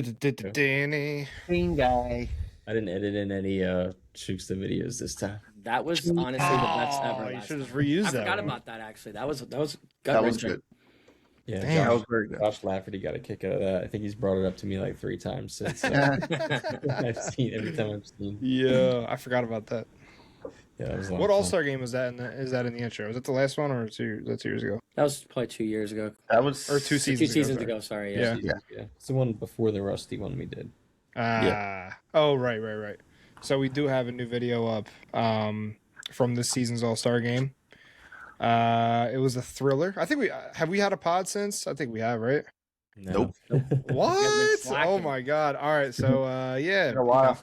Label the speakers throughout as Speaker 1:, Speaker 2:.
Speaker 1: Danny.
Speaker 2: Green guy.
Speaker 3: I didn't edit in any Shooksta videos this time.
Speaker 4: That was honestly the best ever.
Speaker 1: You
Speaker 4: last
Speaker 1: should have
Speaker 4: time.
Speaker 1: reused
Speaker 4: I
Speaker 1: that.
Speaker 4: forgot
Speaker 1: one.
Speaker 4: about that actually. That was
Speaker 2: That was
Speaker 4: gut-wrenching.
Speaker 2: good.
Speaker 3: Yeah,
Speaker 1: Damn.
Speaker 2: That was very good.
Speaker 3: Josh Lafferty got a kick out of that. I think he's brought it up to me like 3 times since. I've seen every time I've seen.
Speaker 1: Yeah, I forgot about that.
Speaker 3: Yeah, that was a lot
Speaker 1: What
Speaker 3: of fun.
Speaker 1: All-Star game was that? Is that in the intro? Was that the last one or 2 years ago?
Speaker 4: That was probably 2 years ago.
Speaker 2: That was
Speaker 1: Or 2 seasons
Speaker 4: Two
Speaker 1: ago?
Speaker 4: seasons
Speaker 1: sorry.
Speaker 4: ago, sorry.
Speaker 1: Yeah.
Speaker 3: Yeah, it's the one before the Rusty one we did.
Speaker 1: Oh, right. So we do have a new video up from this season's All-Star game. It was a thriller. I think we had a pod since? I think we have, right?
Speaker 3: No.
Speaker 1: What?
Speaker 4: slacking.
Speaker 1: Oh my god. All right, so yeah.
Speaker 2: been a while.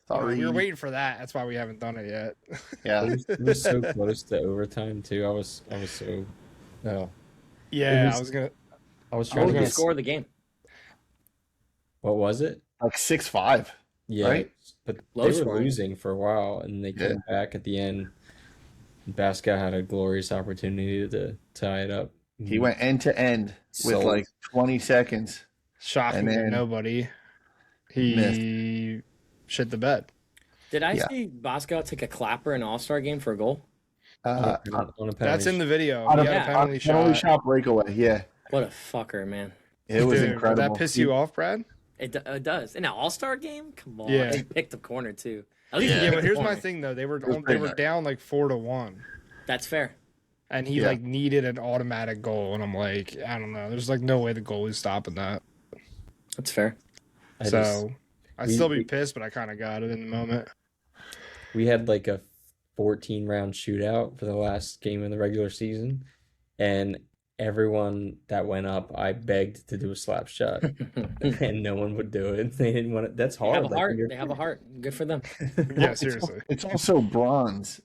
Speaker 2: Sorry.
Speaker 1: We were waiting for that. That's why we haven't done it yet.
Speaker 2: Yeah.
Speaker 3: It was so close to overtime too. I was so. Oh,
Speaker 1: Yeah,
Speaker 3: was-
Speaker 1: I was gonna.
Speaker 3: I was
Speaker 4: What
Speaker 3: trying
Speaker 4: was
Speaker 3: to
Speaker 4: the
Speaker 3: get.
Speaker 4: score of the game?
Speaker 3: What was it?
Speaker 2: Like 6-5.
Speaker 3: Yeah,
Speaker 2: Right?
Speaker 3: but
Speaker 4: Low
Speaker 3: they were
Speaker 4: scoring.
Speaker 3: losing for a while, and they came back at the end. Baskow had a glorious opportunity to tie it up.
Speaker 2: He went end to end with
Speaker 3: Sold.
Speaker 2: like 20 seconds.
Speaker 1: Shocking
Speaker 2: And
Speaker 1: to
Speaker 2: then-
Speaker 1: nobody. He shit the bed.
Speaker 4: Did I
Speaker 2: Yeah.
Speaker 4: see Baskow take a clapper in All-Star game for a goal?
Speaker 3: On a
Speaker 1: That's
Speaker 3: penalty
Speaker 1: in the video.
Speaker 2: On
Speaker 1: He
Speaker 2: a
Speaker 1: had a penalty
Speaker 2: penalty
Speaker 1: shot.
Speaker 2: shot breakaway. Yeah.
Speaker 4: What a fucker, man.
Speaker 2: It was
Speaker 1: Dude,
Speaker 2: incredible.
Speaker 1: Did that piss you off, Brad?
Speaker 4: It does. In an All-Star game? Come on.
Speaker 1: Yeah.
Speaker 4: He picked the corner, too. At least
Speaker 1: Yeah,
Speaker 4: he picked
Speaker 1: but
Speaker 4: the
Speaker 1: here's
Speaker 4: corner.
Speaker 1: my thing though. They were
Speaker 2: was pretty nice.
Speaker 1: down like 4-1.
Speaker 4: That's fair.
Speaker 1: And he
Speaker 2: Yeah.
Speaker 1: like needed an automatic goal, and I'm like, I don't know. There's like no way the goalie's stopping that.
Speaker 4: That's fair.
Speaker 1: I'd
Speaker 3: we-
Speaker 1: still be
Speaker 3: we-
Speaker 1: pissed, but I kind of got it in the moment.
Speaker 3: We had like a 14-round shootout for the last game of the regular season, and everyone that went up, I begged to do a slap shot, and no one would do it. They didn't want it. That's
Speaker 4: They
Speaker 3: hard.
Speaker 4: have a
Speaker 3: like,
Speaker 4: heart.
Speaker 3: when
Speaker 4: They have a heart. Good for them.
Speaker 1: Yeah, seriously.
Speaker 2: It's also bronze.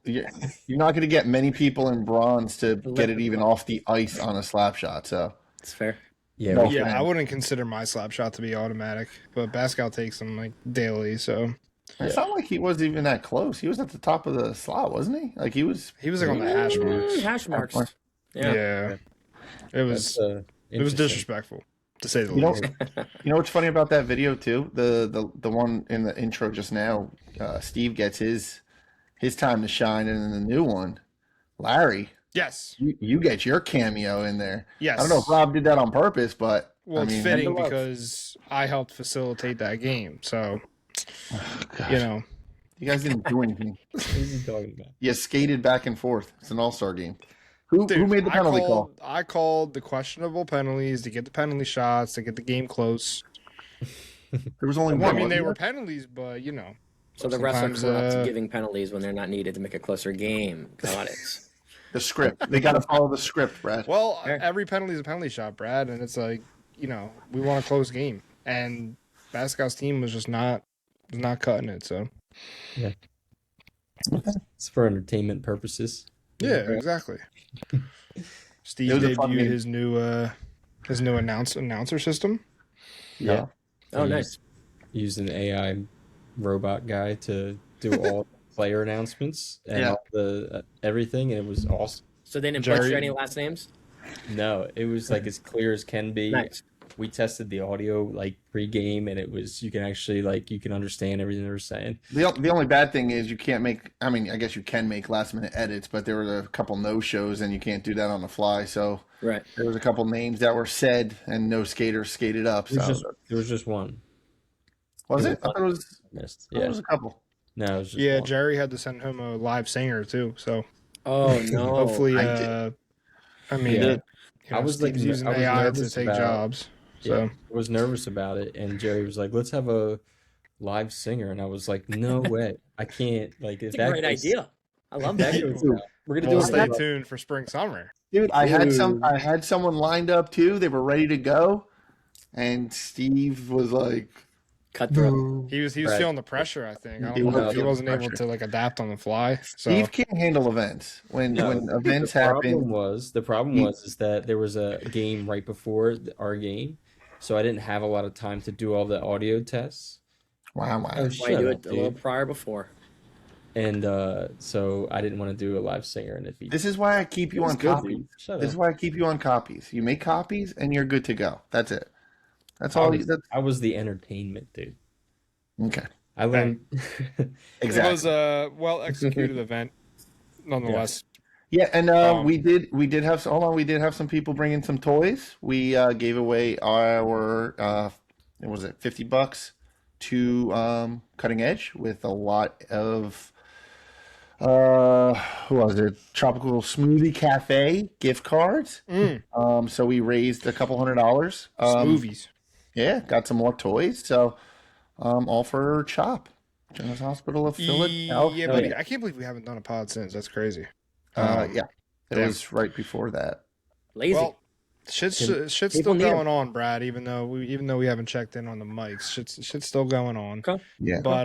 Speaker 2: You're not going to get many people in bronze to get it even off the ice on a slap shot. So
Speaker 4: It's fair.
Speaker 3: Yeah,
Speaker 2: No.
Speaker 3: we-
Speaker 1: Yeah,
Speaker 2: man.
Speaker 1: I wouldn't consider my slap shot to be automatic, but Baskow takes them like daily, so
Speaker 2: it's not like he was even that close. He was at the top of the slot, wasn't he? Like he was.
Speaker 1: he was like on the hash marks.
Speaker 4: Hash marks.
Speaker 2: marks.
Speaker 4: Yeah.
Speaker 1: Yeah, it was
Speaker 3: that's, interesting.
Speaker 1: disrespectful to say the
Speaker 2: You know,
Speaker 1: least.
Speaker 2: you know what's funny about that video too? The one in the intro just now. Steve gets his time to shine, and then the new one, Larry,
Speaker 1: Yes,
Speaker 2: you get your cameo in there.
Speaker 1: yes.
Speaker 2: I don't know if Rob did that on purpose, but
Speaker 1: Well,
Speaker 2: I
Speaker 1: it's
Speaker 2: mean,
Speaker 1: fitting
Speaker 2: nonetheless.
Speaker 1: because I helped facilitate that game, so
Speaker 2: Gosh,
Speaker 1: you know.
Speaker 2: you guys didn't do anything.
Speaker 3: What is he talking about?
Speaker 2: You skated back and forth. It's an all-star game. Who made the penalty call?
Speaker 1: I called the questionable penalties to get the penalty shots to get the game close.
Speaker 2: There was only
Speaker 1: Well, I
Speaker 2: one.
Speaker 1: mean, they
Speaker 2: wasn't
Speaker 1: were
Speaker 2: there?
Speaker 1: penalties, but you know.
Speaker 4: So the refs are
Speaker 1: Sometimes,
Speaker 4: corrupt giving penalties when they're not needed to make a closer game. Got it.
Speaker 2: The script. They got to follow the script, Brad.
Speaker 1: Well,
Speaker 4: Fair.
Speaker 1: every penalty is a penalty shot, Brad, and it's like, you know, we want a close game, and Baskow's team was just not cutting it. So
Speaker 3: It's for entertainment purposes.
Speaker 1: yeah, exactly. Steve
Speaker 2: It was a fun
Speaker 1: debuted
Speaker 2: game.
Speaker 1: his new announcer system.
Speaker 2: Yeah.
Speaker 4: Oh,
Speaker 3: He
Speaker 4: nice.
Speaker 3: Used an AI robot guy to do all player announcements and
Speaker 2: Yeah.
Speaker 3: all the everything, and it was awesome.
Speaker 4: So they didn't
Speaker 1: Jerry-
Speaker 4: butcher any last names?
Speaker 3: No, it was like as clear as can be.
Speaker 4: Nice.
Speaker 3: We tested the audio like pre-game, and it was you can actually you can understand everything they were saying.
Speaker 2: The only bad thing is you can't make. I mean, I guess you can make last-minute edits, but there were a couple no-shows, and you can't do that on the fly. So
Speaker 4: Right.
Speaker 2: there was a couple names that were said, and no skaters skated up. So
Speaker 3: There was just one.
Speaker 2: was it? I thought it was.
Speaker 3: Missed.
Speaker 2: I thought it
Speaker 3: Yeah.
Speaker 2: was a couple.
Speaker 3: No, it was just
Speaker 1: Yeah,
Speaker 3: one.
Speaker 1: Jerry had to send him a live singer too. So
Speaker 4: Oh, no.
Speaker 1: hopefully,
Speaker 2: I did.
Speaker 1: I mean,
Speaker 3: Yeah.
Speaker 1: you know,
Speaker 3: I was,
Speaker 1: Steve's
Speaker 3: like,
Speaker 1: using
Speaker 3: I was
Speaker 1: AI to
Speaker 3: nervous
Speaker 1: take
Speaker 3: about-
Speaker 1: jobs. So
Speaker 3: Yeah, I was nervous about it, and Jerry was like, "Let's have a live singer," and I was like, "No way, I can't." Like, if
Speaker 4: That's a
Speaker 3: that
Speaker 4: great
Speaker 3: goes-
Speaker 4: idea. I love that.
Speaker 3: We're gonna
Speaker 1: we'll
Speaker 3: do
Speaker 1: stay
Speaker 3: it.
Speaker 1: tuned for spring summer.
Speaker 2: Dude, I had someone lined up too. They were ready to go, and Steve was like,
Speaker 4: Cutthroat.
Speaker 1: He was
Speaker 3: Right.
Speaker 1: feeling the pressure. I think I
Speaker 2: He
Speaker 1: don't know
Speaker 2: was
Speaker 1: if he
Speaker 2: feeling
Speaker 1: wasn't
Speaker 2: the
Speaker 1: able
Speaker 2: pressure.
Speaker 1: to like adapt on the fly. So
Speaker 2: Steve can't handle events. When
Speaker 3: No,
Speaker 2: when events
Speaker 3: the problem
Speaker 2: happen,
Speaker 3: was the problem was is that there was a game right before our game, so I didn't have a lot of time to do all the audio tests,
Speaker 2: wow.
Speaker 4: Why do
Speaker 3: Shut
Speaker 4: it
Speaker 3: up,
Speaker 4: a little
Speaker 3: dude.
Speaker 4: prior before?
Speaker 3: and so I didn't want to do a live singer. And if he
Speaker 2: This is why I keep you
Speaker 3: It was
Speaker 2: on
Speaker 3: good,
Speaker 2: copies.
Speaker 3: dude. Shut
Speaker 2: This is
Speaker 3: up.
Speaker 2: why I keep you on copies. You make copies, and you're good to go. That's it. That's
Speaker 3: I
Speaker 2: all.
Speaker 3: was,
Speaker 2: That's
Speaker 3: I was the entertainment dude.
Speaker 2: okay.
Speaker 3: I learned.
Speaker 2: Exactly.
Speaker 1: It was a well executed event, nonetheless.
Speaker 2: Yeah, and
Speaker 1: Um,
Speaker 2: we did have hold on, we did have some people bring in some toys. We gave away our what was it, $50 to Cutting Edge with a lot of who was it? Tropical Smoothie Cafe gift cards. So we raised a couple $100.
Speaker 1: Smoothies.
Speaker 2: Yeah, got some more toys. So all for CHOP, Children's Hospital of
Speaker 1: Yeah,
Speaker 2: Philadelphia.
Speaker 1: buddy. I can't believe we haven't done a pod since. That's crazy.
Speaker 2: Yeah, it
Speaker 1: damn.
Speaker 2: was right before that.
Speaker 4: Lazy.
Speaker 1: Well, shit's
Speaker 4: People
Speaker 1: still
Speaker 4: need 'em.
Speaker 1: going on, Brad. Even though we haven't checked in on the mics, shit's still going on.
Speaker 4: Okay.
Speaker 2: Yeah.
Speaker 1: But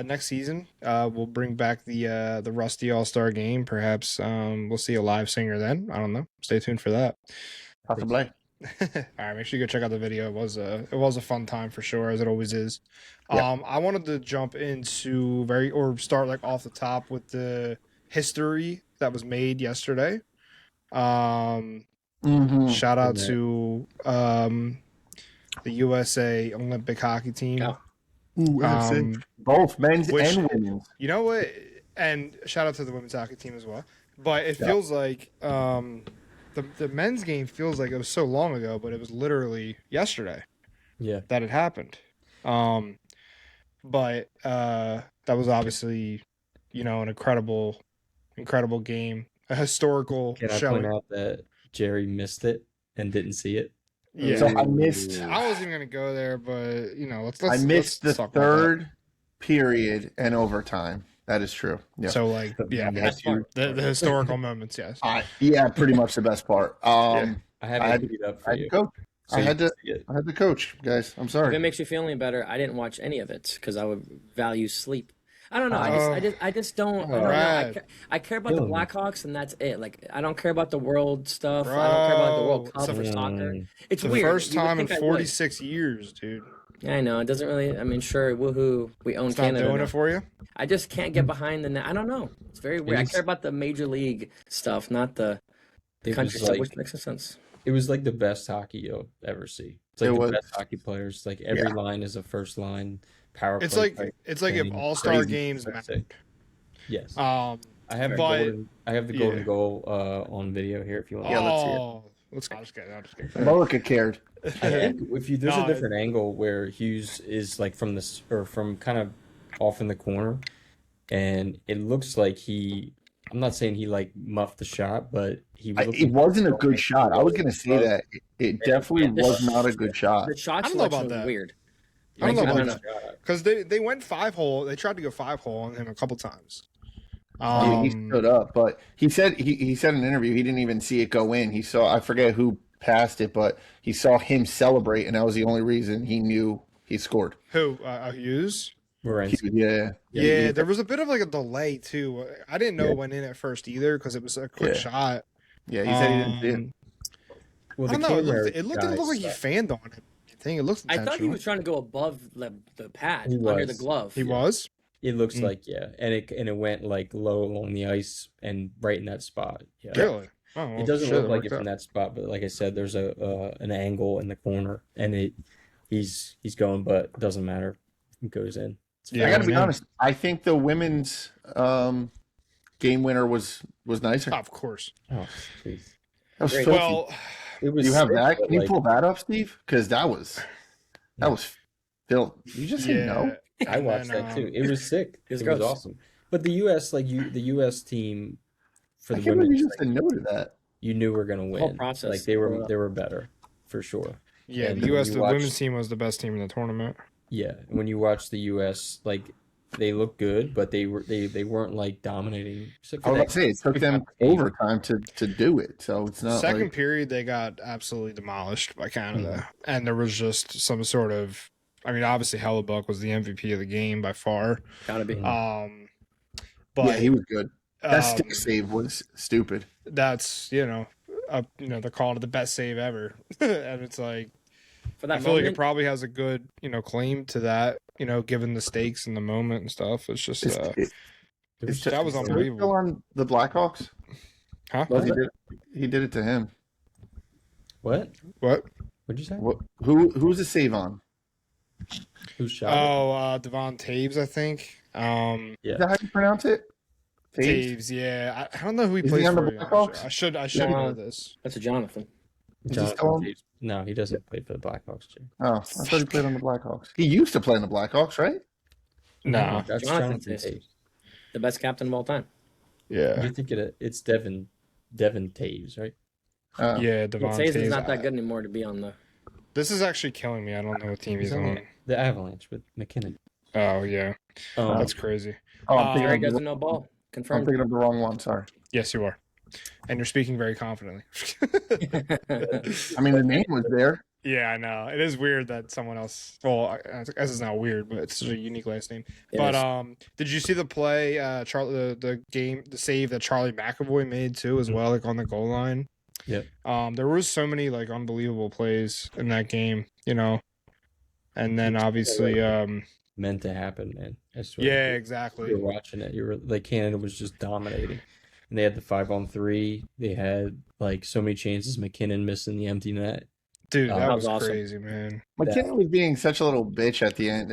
Speaker 1: next season we'll bring back the Rusty All-Star Game. Perhaps we'll see a live singer then. I don't know. Stay tuned for that.
Speaker 2: Possibly.
Speaker 1: All right, make sure you go check out the video. It was a fun time for sure, as it always is.
Speaker 2: Yeah.
Speaker 1: I wanted to jump into start like off the top with the history that was made yesterday. Shout out to the USA Olympic hockey team.
Speaker 4: Yeah.
Speaker 2: Both men's
Speaker 1: which-
Speaker 2: and women's.
Speaker 1: You know what? And shout out to the women's hockey team as well. But it feels like the men's game feels like it was so long ago, but it was literally yesterday
Speaker 3: Yeah.
Speaker 1: that it happened. But that was obviously, an incredible game, a historical
Speaker 3: Can I
Speaker 1: showing.
Speaker 3: point out that Jerry missed it and didn't see it?
Speaker 1: Yeah,
Speaker 2: So I missed.
Speaker 1: I wasn't even gonna go there, but let's
Speaker 2: I missed
Speaker 1: let's
Speaker 2: the
Speaker 1: talk about
Speaker 2: third period and overtime. That is true.
Speaker 1: that.
Speaker 2: Yeah.
Speaker 1: So like, yeah,
Speaker 4: Best part.
Speaker 1: the historical moments, yes.
Speaker 2: Yeah, pretty much the best part.
Speaker 3: I had
Speaker 2: I
Speaker 3: to
Speaker 2: had
Speaker 3: beat up
Speaker 2: I
Speaker 3: for
Speaker 2: had
Speaker 3: you.
Speaker 2: to coach.
Speaker 3: So
Speaker 2: I
Speaker 3: you
Speaker 2: had to.
Speaker 3: could see it.
Speaker 2: I had to coach, guys. I'm
Speaker 4: If it
Speaker 2: sorry.
Speaker 4: makes you feel any better, I didn't watch any of it because I would value sleep. I don't know. I just don't. I don't know.
Speaker 1: Brad.
Speaker 4: I care about the
Speaker 3: Killing me.
Speaker 4: Blackhawks, and that's it. Like I don't care about the world stuff. I don't care about the World
Speaker 1: Bro,
Speaker 4: Cup or
Speaker 1: it's
Speaker 4: soccer.
Speaker 3: Mm.
Speaker 4: It's
Speaker 1: The
Speaker 4: weird.
Speaker 1: first
Speaker 4: You would
Speaker 1: time in
Speaker 4: think I would.
Speaker 1: 46 years, dude.
Speaker 4: Yeah, I know. It doesn't really. I mean, sure, woohoo, we own
Speaker 1: It's not
Speaker 4: Canada.
Speaker 1: doing
Speaker 4: now.
Speaker 1: it for you.
Speaker 4: I just can't get behind I don't know. It's very weird. I
Speaker 3: was-
Speaker 4: care about the major league stuff, not the
Speaker 3: It
Speaker 4: country
Speaker 3: was
Speaker 4: stuff,
Speaker 3: like
Speaker 4: which makes no sense.
Speaker 3: it was like the best hockey you'll ever see. It's like
Speaker 2: It
Speaker 3: the
Speaker 2: was.
Speaker 3: best hockey players. Like every line is a first line power.
Speaker 1: It's
Speaker 3: play
Speaker 1: like
Speaker 3: type
Speaker 1: if
Speaker 3: thing.
Speaker 1: All-Star
Speaker 2: Crazy.
Speaker 1: games
Speaker 3: That's
Speaker 1: mattered.
Speaker 3: sick. Yes,
Speaker 1: Um,
Speaker 3: I have
Speaker 1: but-
Speaker 3: the
Speaker 1: yeah.
Speaker 3: golden goal on video here if you want.
Speaker 2: Yeah, let's hear it.
Speaker 1: let's go. I'm just kidding.
Speaker 2: America cared.
Speaker 3: I think if you there's
Speaker 1: No,
Speaker 3: a different angle where Hughes is like from this or from kind of off in the corner, and it looks like I'm not saying he like muffed the shot, but he was
Speaker 2: It
Speaker 3: looking-
Speaker 2: wasn't a good shot. I was going to say that. It definitely
Speaker 4: the
Speaker 2: was not a good shot.
Speaker 4: The shot
Speaker 1: I don't know
Speaker 4: selection
Speaker 1: about
Speaker 4: was
Speaker 1: that.
Speaker 4: weird.
Speaker 1: I don't know
Speaker 4: Like,
Speaker 1: about that. Because they went 5-hole. They tried to go 5-hole on him a couple times.
Speaker 2: He stood up, but he said he said in an interview he didn't even see it go in. He saw, I forget who passed it, but he saw him celebrate, and that was the only reason he knew he scored.
Speaker 1: Who? Hughes?
Speaker 3: Morency.
Speaker 2: Yeah.
Speaker 1: There was a bit of like a delay too. I didn't know
Speaker 2: Yeah.
Speaker 1: it went in at first either because it was a quick
Speaker 2: Yeah.
Speaker 1: shot.
Speaker 2: Yeah, he said he didn't see it.
Speaker 3: Well,
Speaker 1: I don't know. It
Speaker 3: camera
Speaker 1: looked, it looked
Speaker 3: guys
Speaker 1: like he
Speaker 3: suck.
Speaker 1: fanned on it. I think it looks
Speaker 4: I
Speaker 1: intentional.
Speaker 4: thought he was trying to go above the pad
Speaker 3: He
Speaker 4: under the
Speaker 3: was.
Speaker 4: glove.
Speaker 1: He was?
Speaker 3: It looks
Speaker 1: Mm.
Speaker 3: like and it went like low along the ice and right in that spot. Yeah.
Speaker 1: Really? Oh, well,
Speaker 3: It doesn't
Speaker 1: shit,
Speaker 3: look like
Speaker 1: worked
Speaker 3: it from
Speaker 1: out.
Speaker 3: that spot, but like I said, there's an angle in the corner, and he's going, but it doesn't matter. It goes in. It's
Speaker 1: Yeah,
Speaker 2: I got to be
Speaker 1: man.
Speaker 2: honest. I think the women's game winner was nicer.
Speaker 1: Of course.
Speaker 3: Oh, jeez.
Speaker 2: That was
Speaker 4: Great.
Speaker 2: filthy.
Speaker 1: Well,
Speaker 3: It was.
Speaker 2: you have
Speaker 3: sick,
Speaker 2: that?
Speaker 3: but,
Speaker 2: Can you
Speaker 3: like,
Speaker 2: pull that up, Steve? Because that was filth. You just say no.
Speaker 3: I
Speaker 1: and
Speaker 3: watched
Speaker 1: then,
Speaker 3: that too. It was sick.
Speaker 4: It was
Speaker 3: It was
Speaker 4: gross.
Speaker 3: awesome. But the U.S. the U.S. team for
Speaker 2: I
Speaker 3: the
Speaker 2: can't believe
Speaker 3: women,
Speaker 2: you just said no to that.
Speaker 3: you knew were gonna win.
Speaker 4: whole process.
Speaker 3: Like they were better for sure.
Speaker 1: Yeah,
Speaker 3: And
Speaker 1: the U.S.
Speaker 3: you
Speaker 1: The
Speaker 3: watch-
Speaker 1: women's team was the best team in the tournament.
Speaker 3: Yeah, when you watch the U.S., like they look good, but they weren't like dominating. Except
Speaker 2: I
Speaker 3: for
Speaker 2: was
Speaker 3: that
Speaker 2: about to say it took them overtime to do it. So it's not
Speaker 1: Second
Speaker 2: like
Speaker 1: period, they got absolutely demolished by Canada,
Speaker 3: Hmm.
Speaker 1: and there was just some sort of. I mean, obviously, Hellebuck was the MVP of the game by far.
Speaker 4: Gotta be.
Speaker 1: But
Speaker 2: yeah, he was good. That stick
Speaker 1: um,
Speaker 2: save was stupid.
Speaker 1: that's they're calling it the best save ever, and it's like
Speaker 4: For that
Speaker 1: I feel like it
Speaker 4: moment,
Speaker 1: probably has a good claim to that. Given the stakes in the moment and stuff, it's just that was unbelievable.
Speaker 2: Still on the Blackhawks?
Speaker 1: Huh?
Speaker 2: Well, he did it to him.
Speaker 3: What?
Speaker 1: What?
Speaker 3: What'd you say?
Speaker 2: Who's the save on?
Speaker 3: Who shot it?
Speaker 1: Devon Taves, I think.
Speaker 2: Is that how you pronounce it?
Speaker 1: Taves, yeah. I don't know who he
Speaker 2: Is
Speaker 1: plays
Speaker 2: he on the
Speaker 1: for.
Speaker 2: Blackhawks?
Speaker 1: I should
Speaker 4: No.
Speaker 1: know this.
Speaker 4: That's a Jonathan.
Speaker 2: Is he
Speaker 3: Jonathan
Speaker 2: still on?
Speaker 3: Taves. No, he doesn't play for the Blackhawks, Jay.
Speaker 2: Oh, I thought he played on the Blackhawks. He used to play on the Blackhawks, right?
Speaker 1: No.
Speaker 3: that's
Speaker 4: Jonathan
Speaker 3: Jonathan
Speaker 4: Taves.
Speaker 3: Taves.
Speaker 4: The best captain of all time.
Speaker 1: Yeah.
Speaker 3: You think it's Devin Taves, right?
Speaker 1: Yeah, Devon
Speaker 4: Taves
Speaker 1: Taves.
Speaker 4: is not that good anymore to be on the.
Speaker 1: This is actually killing me. I don't know what team he's on.
Speaker 3: The Avalanche with McKinnon.
Speaker 1: Oh, yeah. That's crazy.
Speaker 2: Oh, I'm
Speaker 4: Gary
Speaker 2: thinking,
Speaker 4: doesn't know ball.
Speaker 2: I'm
Speaker 4: Confirmed.
Speaker 2: thinking of the wrong one. Sorry.
Speaker 1: Yes, you are. And you're speaking very confidently.
Speaker 2: I mean, the name was there.
Speaker 1: Yeah, I know. It is weird that someone else. Well, I guess it's not weird, but it's such a unique last name.
Speaker 4: It
Speaker 1: But
Speaker 4: is.
Speaker 1: did you see the play? Charlie, the save that Charlie McAvoy made too, as well, like on the goal line.
Speaker 3: Yep.
Speaker 1: There was so many like unbelievable plays in that game, you know. And then obviously,
Speaker 3: Meant to happen, man. I swear.
Speaker 1: yeah,
Speaker 3: You
Speaker 1: exactly.
Speaker 3: were watching it. You were like Canada was just dominating. And they had the 5-on-3. They had like so many chances. McKinnon missing the empty net.
Speaker 1: Dude,
Speaker 3: That
Speaker 1: that
Speaker 4: was
Speaker 1: was
Speaker 4: awesome.
Speaker 1: crazy, man.
Speaker 2: McKinnon was being such a little bitch at the end.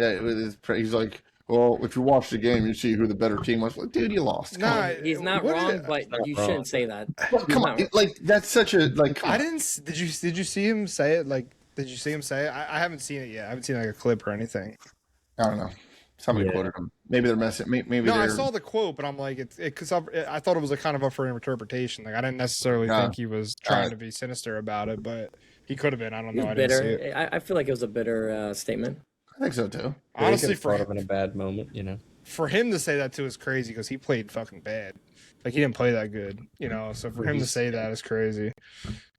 Speaker 2: He's like, well, if you watch the game, you see who the better team was. Like, dude, you lost. Come
Speaker 1: Nah,
Speaker 4: He's not
Speaker 1: what
Speaker 4: wrong,
Speaker 1: did it-
Speaker 4: but
Speaker 3: not
Speaker 4: you
Speaker 3: wrong.
Speaker 4: shouldn't say that.
Speaker 2: on. Come
Speaker 4: He's
Speaker 2: on.
Speaker 4: not-
Speaker 2: Like, that's such a, like, come
Speaker 1: I
Speaker 2: on.
Speaker 1: didn't. Did you see him say it? Like, did you see him say it? I haven't seen it yet. I haven't seen like a clip or anything.
Speaker 2: I don't know. Somebody
Speaker 3: Yeah.
Speaker 2: quoted him. Maybe they're messing. Maybe
Speaker 1: No,
Speaker 2: they're.
Speaker 1: I saw the quote, but I'm like, because I thought it was a kind of up for interpretation. Like, I didn't necessarily
Speaker 2: No.
Speaker 1: think he was trying to be sinister about it, but he could have been. I don't
Speaker 4: He's
Speaker 1: know. I didn't see it.
Speaker 4: bitter. I feel like it was a bitter statement.
Speaker 2: I think so too.
Speaker 1: Honestly,
Speaker 3: for in a bad moment, you know.
Speaker 1: for him to say that too is crazy because he played fucking bad. Like, he didn't play that good, you know. So for him to say that is crazy.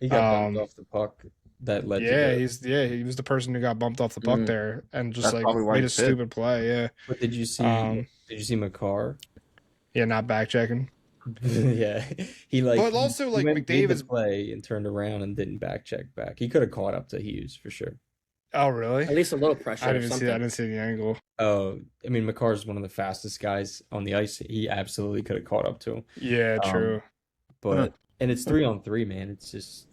Speaker 3: He got bumped
Speaker 1: Um,
Speaker 3: off the puck. That led
Speaker 1: Yeah,
Speaker 3: to
Speaker 1: he was the person who got bumped off the puck there and just
Speaker 2: That's
Speaker 1: like
Speaker 2: probably why
Speaker 1: made
Speaker 2: he
Speaker 1: a
Speaker 2: fit.
Speaker 1: stupid play. Yeah,
Speaker 3: But did you see?
Speaker 1: Um,
Speaker 3: Did you see Makar?
Speaker 1: yeah, not back checking.
Speaker 3: Yeah, he like.
Speaker 1: But also, like,
Speaker 3: made the
Speaker 1: McDavid's-
Speaker 3: play and turned around and didn't back check back. He could have caught up to Hughes for sure.
Speaker 1: Oh, really?
Speaker 4: At least a little pressure.
Speaker 1: I
Speaker 4: or
Speaker 1: didn't see
Speaker 4: something.
Speaker 1: that. I didn't see the angle.
Speaker 3: Oh, I mean, Makar's one of the fastest guys on the ice. He absolutely could have caught up to him.
Speaker 1: Yeah, true.
Speaker 3: But and it's 3-on-3, man. It's just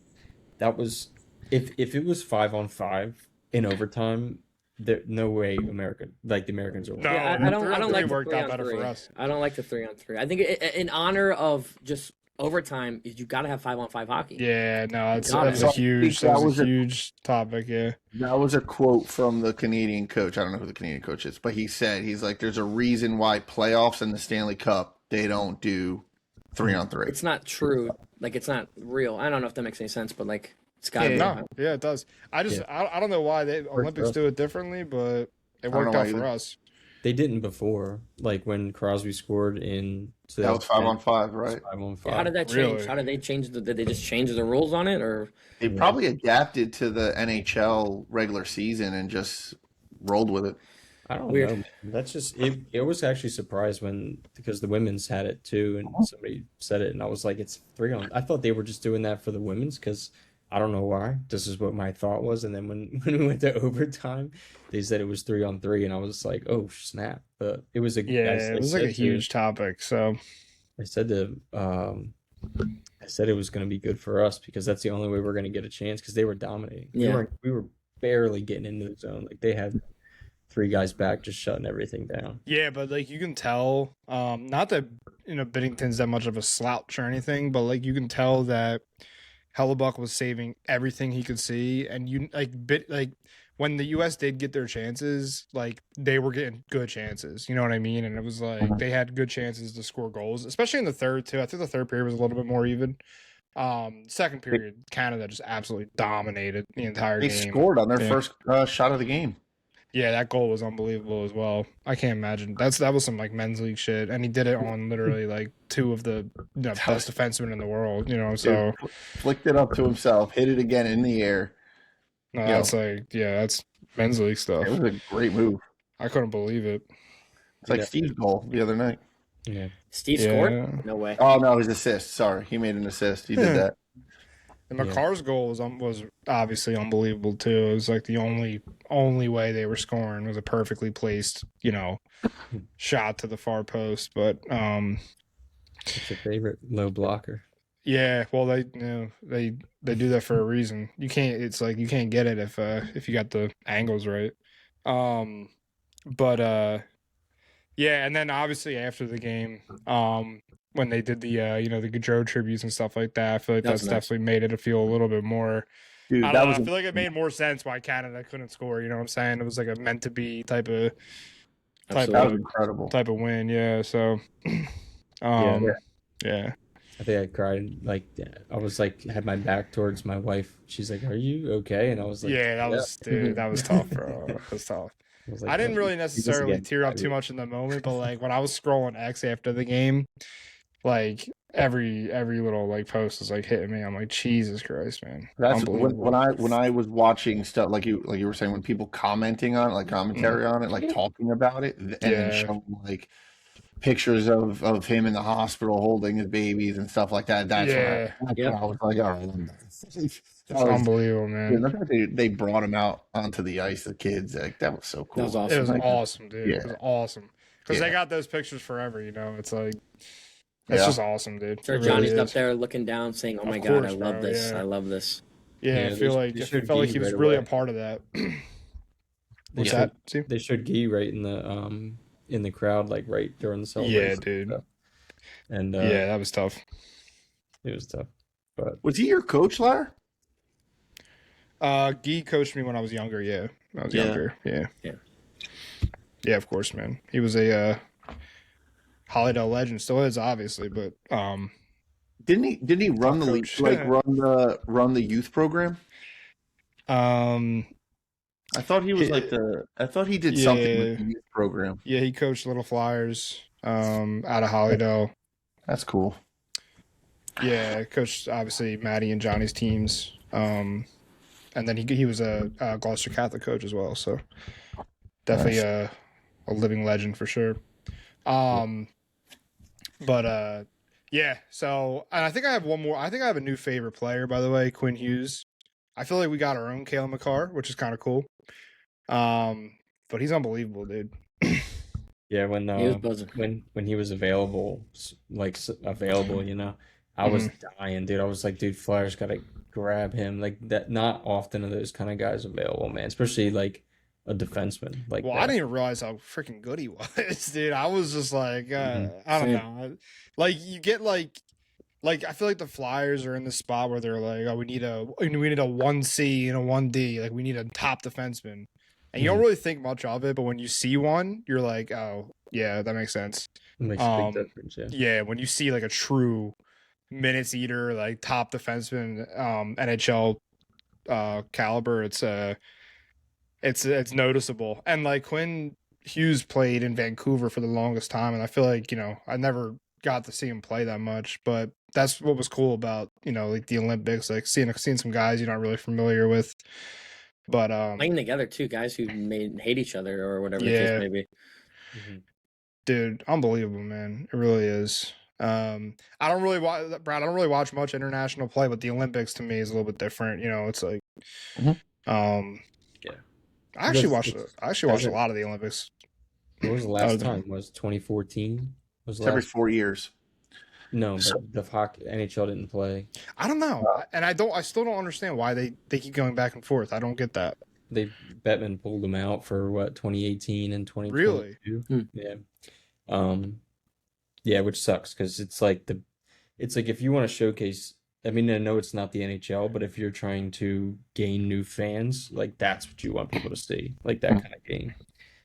Speaker 3: that was if it was 5-on-5 in overtime, there no way the Americans are winning.
Speaker 1: No,
Speaker 4: Yeah, I don't
Speaker 1: 3-on-3
Speaker 4: like the
Speaker 1: worked out better
Speaker 4: 3-on-3.
Speaker 1: for us.
Speaker 4: I don't like the 3-on-3. I think in honor of just overtime, you got to have 5-on-5 hockey.
Speaker 1: Yeah, no, that's
Speaker 4: Got
Speaker 1: that was
Speaker 4: it.
Speaker 1: a huge,
Speaker 2: That
Speaker 1: that was
Speaker 2: was
Speaker 1: a
Speaker 2: a-
Speaker 1: huge topic. Yeah,
Speaker 2: That was a quote from the Canadian coach. I don't know who the Canadian coach is, but he said, he's like, there's a reason why playoffs and the Stanley Cup, they don't do 3-on-3.
Speaker 4: It's not true. Like, it's not real. I don't know if that makes any sense, but like, it's got to be.
Speaker 1: no, yeah, it does. I just, I don't know why the Olympics
Speaker 3: us.
Speaker 1: do it differently, but it
Speaker 2: don't
Speaker 1: worked
Speaker 2: know
Speaker 1: out
Speaker 2: why
Speaker 1: for
Speaker 2: either.
Speaker 1: us.
Speaker 3: They didn't before, like when Crosby scored in.
Speaker 2: That was 5-on-5, right?
Speaker 3: 5-on-5.
Speaker 4: How did that change?
Speaker 1: Really?
Speaker 4: How did they change? Did they just change the rules on it, or
Speaker 2: They probably adapted to the NHL regular season and just rolled with it.
Speaker 3: I don't
Speaker 4: Weird.
Speaker 3: know. That's just it. I was actually surprised because the women's had it too, and somebody said it, and I was like, "It's 3-on." I thought they were just doing that for the women's because I don't know why. This is what my thought was, and then when we went to overtime, they said it was 3-on-3, and I was like, "Oh snap!" But it was a
Speaker 1: Yeah, it was like a huge topic. So
Speaker 3: I said it was going to be good for us because that's the only way we're going to get a chance because they were dominating.
Speaker 4: Yeah.
Speaker 3: We were barely getting into the zone. Like they had 3 guys back just shutting everything down.
Speaker 1: yeah, but like you can tell, not that Binnington's that much of a slouch or anything, but like you can tell that Hellebuck was saving everything he could see, and when the U.S. did get their chances, like they were getting good chances. You know what I mean? And it was like they had good chances to score goals, especially in the third too. I think the third period was a little bit more even. Second period, Canada just absolutely dominated the entire
Speaker 2: They
Speaker 1: game.
Speaker 2: scored on their
Speaker 1: Yeah.
Speaker 2: first shot of the game.
Speaker 1: Yeah, that goal was unbelievable as well. I can't imagine. That was some like men's league shit, and he did it on literally like 2 of the best defensemen in the world. You know, so
Speaker 2: Dude, flicked it up to himself, hit it again in the air.
Speaker 1: no,
Speaker 2: Yeah.
Speaker 1: that's like that's men's league stuff.
Speaker 2: It was a great move.
Speaker 1: I couldn't believe it.
Speaker 2: It's like
Speaker 3: Yeah.
Speaker 2: Steve's goal the other night.
Speaker 3: Yeah.
Speaker 4: Steve
Speaker 1: Yeah.
Speaker 4: scored? No way.
Speaker 2: Oh no, his assist. Sorry, he made an assist. He did that.
Speaker 1: And Makar's goal was obviously unbelievable too. It was like the only way they were scoring was a perfectly placed, shot to the far post. But
Speaker 3: What's your favorite low blocker?
Speaker 1: Yeah, well, they do that for a reason. You can't. It's like you can't get it if you got the angles right. Um, but yeah, and then obviously after the game, when they did the the Gaudreau tributes and stuff like that, I feel like
Speaker 4: That was
Speaker 1: that's
Speaker 4: nice.
Speaker 1: definitely made it feel a little bit more.
Speaker 2: Dude,
Speaker 1: I
Speaker 2: that
Speaker 1: don't
Speaker 2: was
Speaker 1: know. I feel like it made more sense why Canada couldn't score. You know what I'm saying? It was like a meant to be type of
Speaker 2: that was
Speaker 4: Absolutely.
Speaker 2: incredible.
Speaker 1: type of win. Yeah. So,
Speaker 3: Yeah.
Speaker 1: yeah.
Speaker 3: I think I cried. Like I was like had my back towards my wife. She's like, "Are you okay?" And I was like,
Speaker 1: Yeah, that was dude. That was tough, bro. That was tough.
Speaker 3: I was
Speaker 1: I didn't
Speaker 3: "Well,
Speaker 1: really
Speaker 3: do this
Speaker 1: necessarily
Speaker 3: again."
Speaker 1: tear up too much in the moment, but like when I was scrolling X after the game, like every little like post was like hitting me. I'm like, Jesus Christ, man.
Speaker 2: That's
Speaker 1: Unbelievable.
Speaker 2: when I was watching stuff like you were saying, when people commenting on it, like commentary on it, like talking about it, and then
Speaker 1: Yeah.
Speaker 2: showing like pictures of him in the hospital holding his babies and stuff like that. That's
Speaker 1: Yeah.
Speaker 2: when I was like, all right, I'm done.
Speaker 1: It's
Speaker 2: That was,
Speaker 1: unbelievable,
Speaker 2: yeah,
Speaker 1: man.
Speaker 2: the fact they brought him out onto the ice, the kids, like that was so cool.
Speaker 4: That was
Speaker 1: It
Speaker 4: awesome.
Speaker 1: was
Speaker 2: Like,
Speaker 1: awesome, dude.
Speaker 2: yeah.
Speaker 1: It was awesome. Because they
Speaker 2: Yeah.
Speaker 1: got those pictures forever, you know. It's like it's
Speaker 2: Yeah.
Speaker 1: just awesome, dude.
Speaker 4: Sure,
Speaker 1: It really
Speaker 4: Johnny's up
Speaker 1: is.
Speaker 4: there looking down, saying, "Oh
Speaker 1: Of
Speaker 4: my God,
Speaker 1: course,
Speaker 4: I love
Speaker 1: bro,
Speaker 4: this.
Speaker 1: yeah.
Speaker 4: I love this."
Speaker 1: Yeah,
Speaker 3: Yeah,
Speaker 1: I feel
Speaker 3: they
Speaker 1: like I
Speaker 3: showed
Speaker 1: felt like
Speaker 3: Gee
Speaker 1: he was
Speaker 3: right
Speaker 1: really a
Speaker 3: away.
Speaker 1: part of that.
Speaker 3: They
Speaker 1: What's
Speaker 3: showed,
Speaker 1: that? See?
Speaker 3: they showed Guy right in the crowd, like right during the celebration.
Speaker 1: Yeah, dude.
Speaker 3: So, and
Speaker 1: Yeah, that was tough.
Speaker 3: it was tough. But
Speaker 2: Was he your coach, Lar?
Speaker 1: Guy coached me when I was younger. Yeah, when I was
Speaker 2: Yeah.
Speaker 1: younger. Yeah.
Speaker 4: Yeah.
Speaker 1: Yeah, of course, man. He was a Hollydale legend, still is obviously, but
Speaker 2: Didn't he run
Speaker 1: Tough
Speaker 2: the
Speaker 1: coach.
Speaker 2: like run the youth program?
Speaker 1: um,
Speaker 2: I thought he was like I thought he did something with the youth program.
Speaker 1: yeah, he coached Little Flyers out of Hollydale.
Speaker 2: That's cool.
Speaker 1: Yeah, coached obviously Maddie and Johnny's teams. And then he was a Gloucester Catholic coach as well, so definitely
Speaker 2: Nice.
Speaker 1: a living legend for sure. But yeah. So, and I think I have one more. I think I have a new favorite player, by the way, Quinn Hughes. I feel like we got our own Cale Makar, which is kind of cool. But he's unbelievable, dude.
Speaker 3: yeah, when
Speaker 4: He was buzzing.
Speaker 3: when he was available, available, you know, I was dying, dude. I was like, dude, Flyers gotta grab him. Like that. Not often are those kind of guys available, man. Especially like a defenseman. Like
Speaker 1: Well,
Speaker 3: that.
Speaker 1: I didn't even realize how freaking good he was, dude. I was just like, I don't
Speaker 4: Same.
Speaker 1: know. Like you get like I feel like the Flyers are in this spot where they're like, oh, we need a 1C and a 1D. Like we need a top defenseman. And you don't really think much of it, but when you see one, you're like, oh, yeah, that makes sense.
Speaker 3: It makes a big difference. Yeah.
Speaker 1: Yeah, when you see like a true minutes eater, like top defenseman, NHL caliber, it's noticeable. And like Quinn Hughes played in Vancouver for the longest time, and I feel like, I never got to see him play that much, but that's what was cool about, like the Olympics, like seeing some guys you're not really familiar with. But
Speaker 4: Playing together too, guys who hate each other or whatever the
Speaker 1: Yeah.
Speaker 4: case may be.
Speaker 1: dude, unbelievable, man. It really is. I don't really watch, Brad. I don't really watch much international play, but the Olympics to me is a little bit different. It's like,
Speaker 2: Mhm.
Speaker 3: Yeah.
Speaker 1: I actually watched.
Speaker 3: It's-
Speaker 1: I actually watched a
Speaker 3: hasn't-
Speaker 1: lot of the Olympics.
Speaker 3: What was the last time? Was 2014? Was the
Speaker 2: It's every
Speaker 3: last?
Speaker 2: 4 years.
Speaker 3: No, but the NHL didn't play.
Speaker 1: I don't know, and I still don't understand why they keep going back and forth. I don't get that.
Speaker 3: Bettman pulled them out for what 2018 and 2022.
Speaker 1: Really?
Speaker 3: Yeah. Yeah, which sucks because it's like if you want to showcase. I mean, I know it's not the NHL, but if you're trying to gain new fans, like that's what you want people to see, like that kind of game.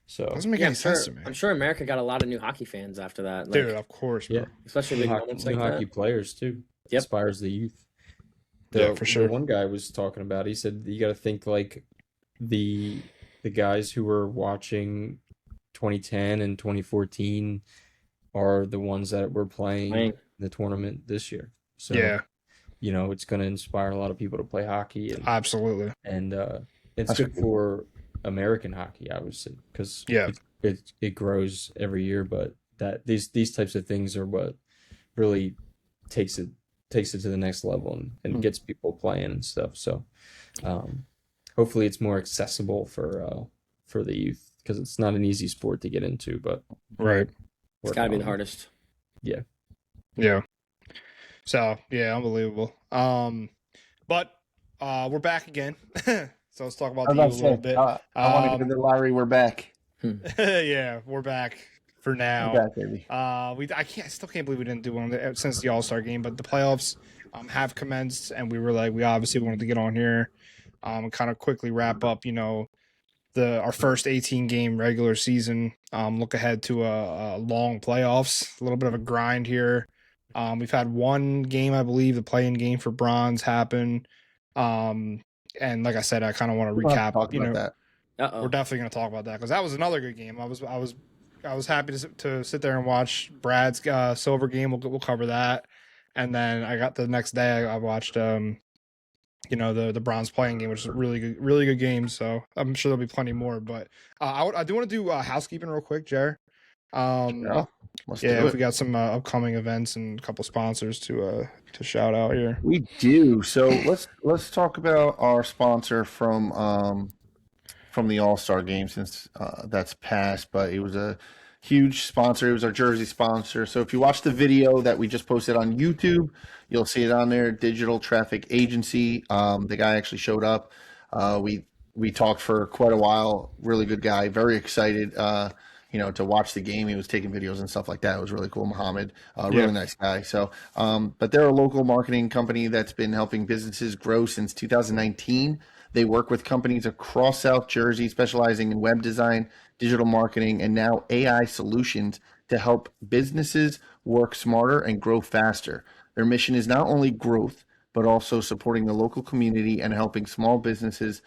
Speaker 3: So
Speaker 1: Doesn't make
Speaker 4: Yeah,
Speaker 1: any sense to me,
Speaker 4: I'm sure America got a lot of new hockey fans after that. Like,
Speaker 1: dude. Of course, bro.
Speaker 3: yeah,
Speaker 4: especially
Speaker 3: new
Speaker 4: big
Speaker 3: hockey,
Speaker 4: moments
Speaker 3: new
Speaker 4: like
Speaker 3: hockey
Speaker 4: that.
Speaker 3: players too.
Speaker 4: Yep.
Speaker 3: Inspires the youth.
Speaker 1: Yeah, for sure.
Speaker 3: The one guy was talking about. He said you got to think like the guys who were watching 2010 and 2014 are the ones that were playing in the tournament this year. So
Speaker 1: Yeah,
Speaker 3: it's going to inspire a lot of people to play hockey,
Speaker 1: absolutely.
Speaker 3: and it's
Speaker 2: That's
Speaker 3: good
Speaker 2: cool.
Speaker 3: for American hockey, obviously, because
Speaker 1: Yeah.
Speaker 3: it grows every year. But that these types of things are what really takes it to the next level and gets people playing and stuff. So hopefully it's more accessible for the youth because it's not an easy sport to get into. But
Speaker 1: Right.
Speaker 4: It's got to be the hardest.
Speaker 1: Yeah. So yeah, unbelievable. But we're back again. So let's talk about
Speaker 2: I was
Speaker 1: the U a
Speaker 2: about to
Speaker 1: little
Speaker 2: say,
Speaker 1: bit.
Speaker 2: I want to get the Larry. We're back.
Speaker 1: Yeah, we're back for now.
Speaker 2: We're back, baby.
Speaker 1: I still can't believe we didn't do one since the All-Star game, but the playoffs have commenced, and we were like, we obviously wanted to get on here, and kind of quickly wrap up, our first 18 game regular season. Look ahead to a long playoffs, a little bit of a grind here. We've had one game, I believe, the play-in game for bronze happen. And like I said, I kind of want to
Speaker 2: We'll have to
Speaker 1: recap.
Speaker 2: talk about that.
Speaker 1: We're definitely going to talk about that because that was another good game. I was happy to sit there and watch Brad's silver game. We'll cover that, and then I got the next day. I watched the bronze playing game, which is a really good game. So I'm sure there'll be plenty more. But I do want to do housekeeping real quick, Jer.
Speaker 2: Yeah,
Speaker 1: If we got some upcoming events and a couple sponsors to shout out here.
Speaker 2: We do. So let's talk about our sponsor from the All-Star Game since that's passed, but it was a huge sponsor. It was our jersey sponsor. So if you watch the video that we just posted on YouTube, you'll see it on there. Digital Traffic Agency. The guy actually showed up. We talked for quite a while. Really good guy. Very excited. To watch the game. He was taking videos and stuff like that. It was really cool. Muhammad, really nice guy. So, but they're a local marketing company that's been helping businesses grow since 2019. They work with companies across South Jersey, specializing in web design, digital marketing, and now AI solutions to help businesses work smarter and grow faster. Their mission is not only growth, but also supporting the local community and helping small businesses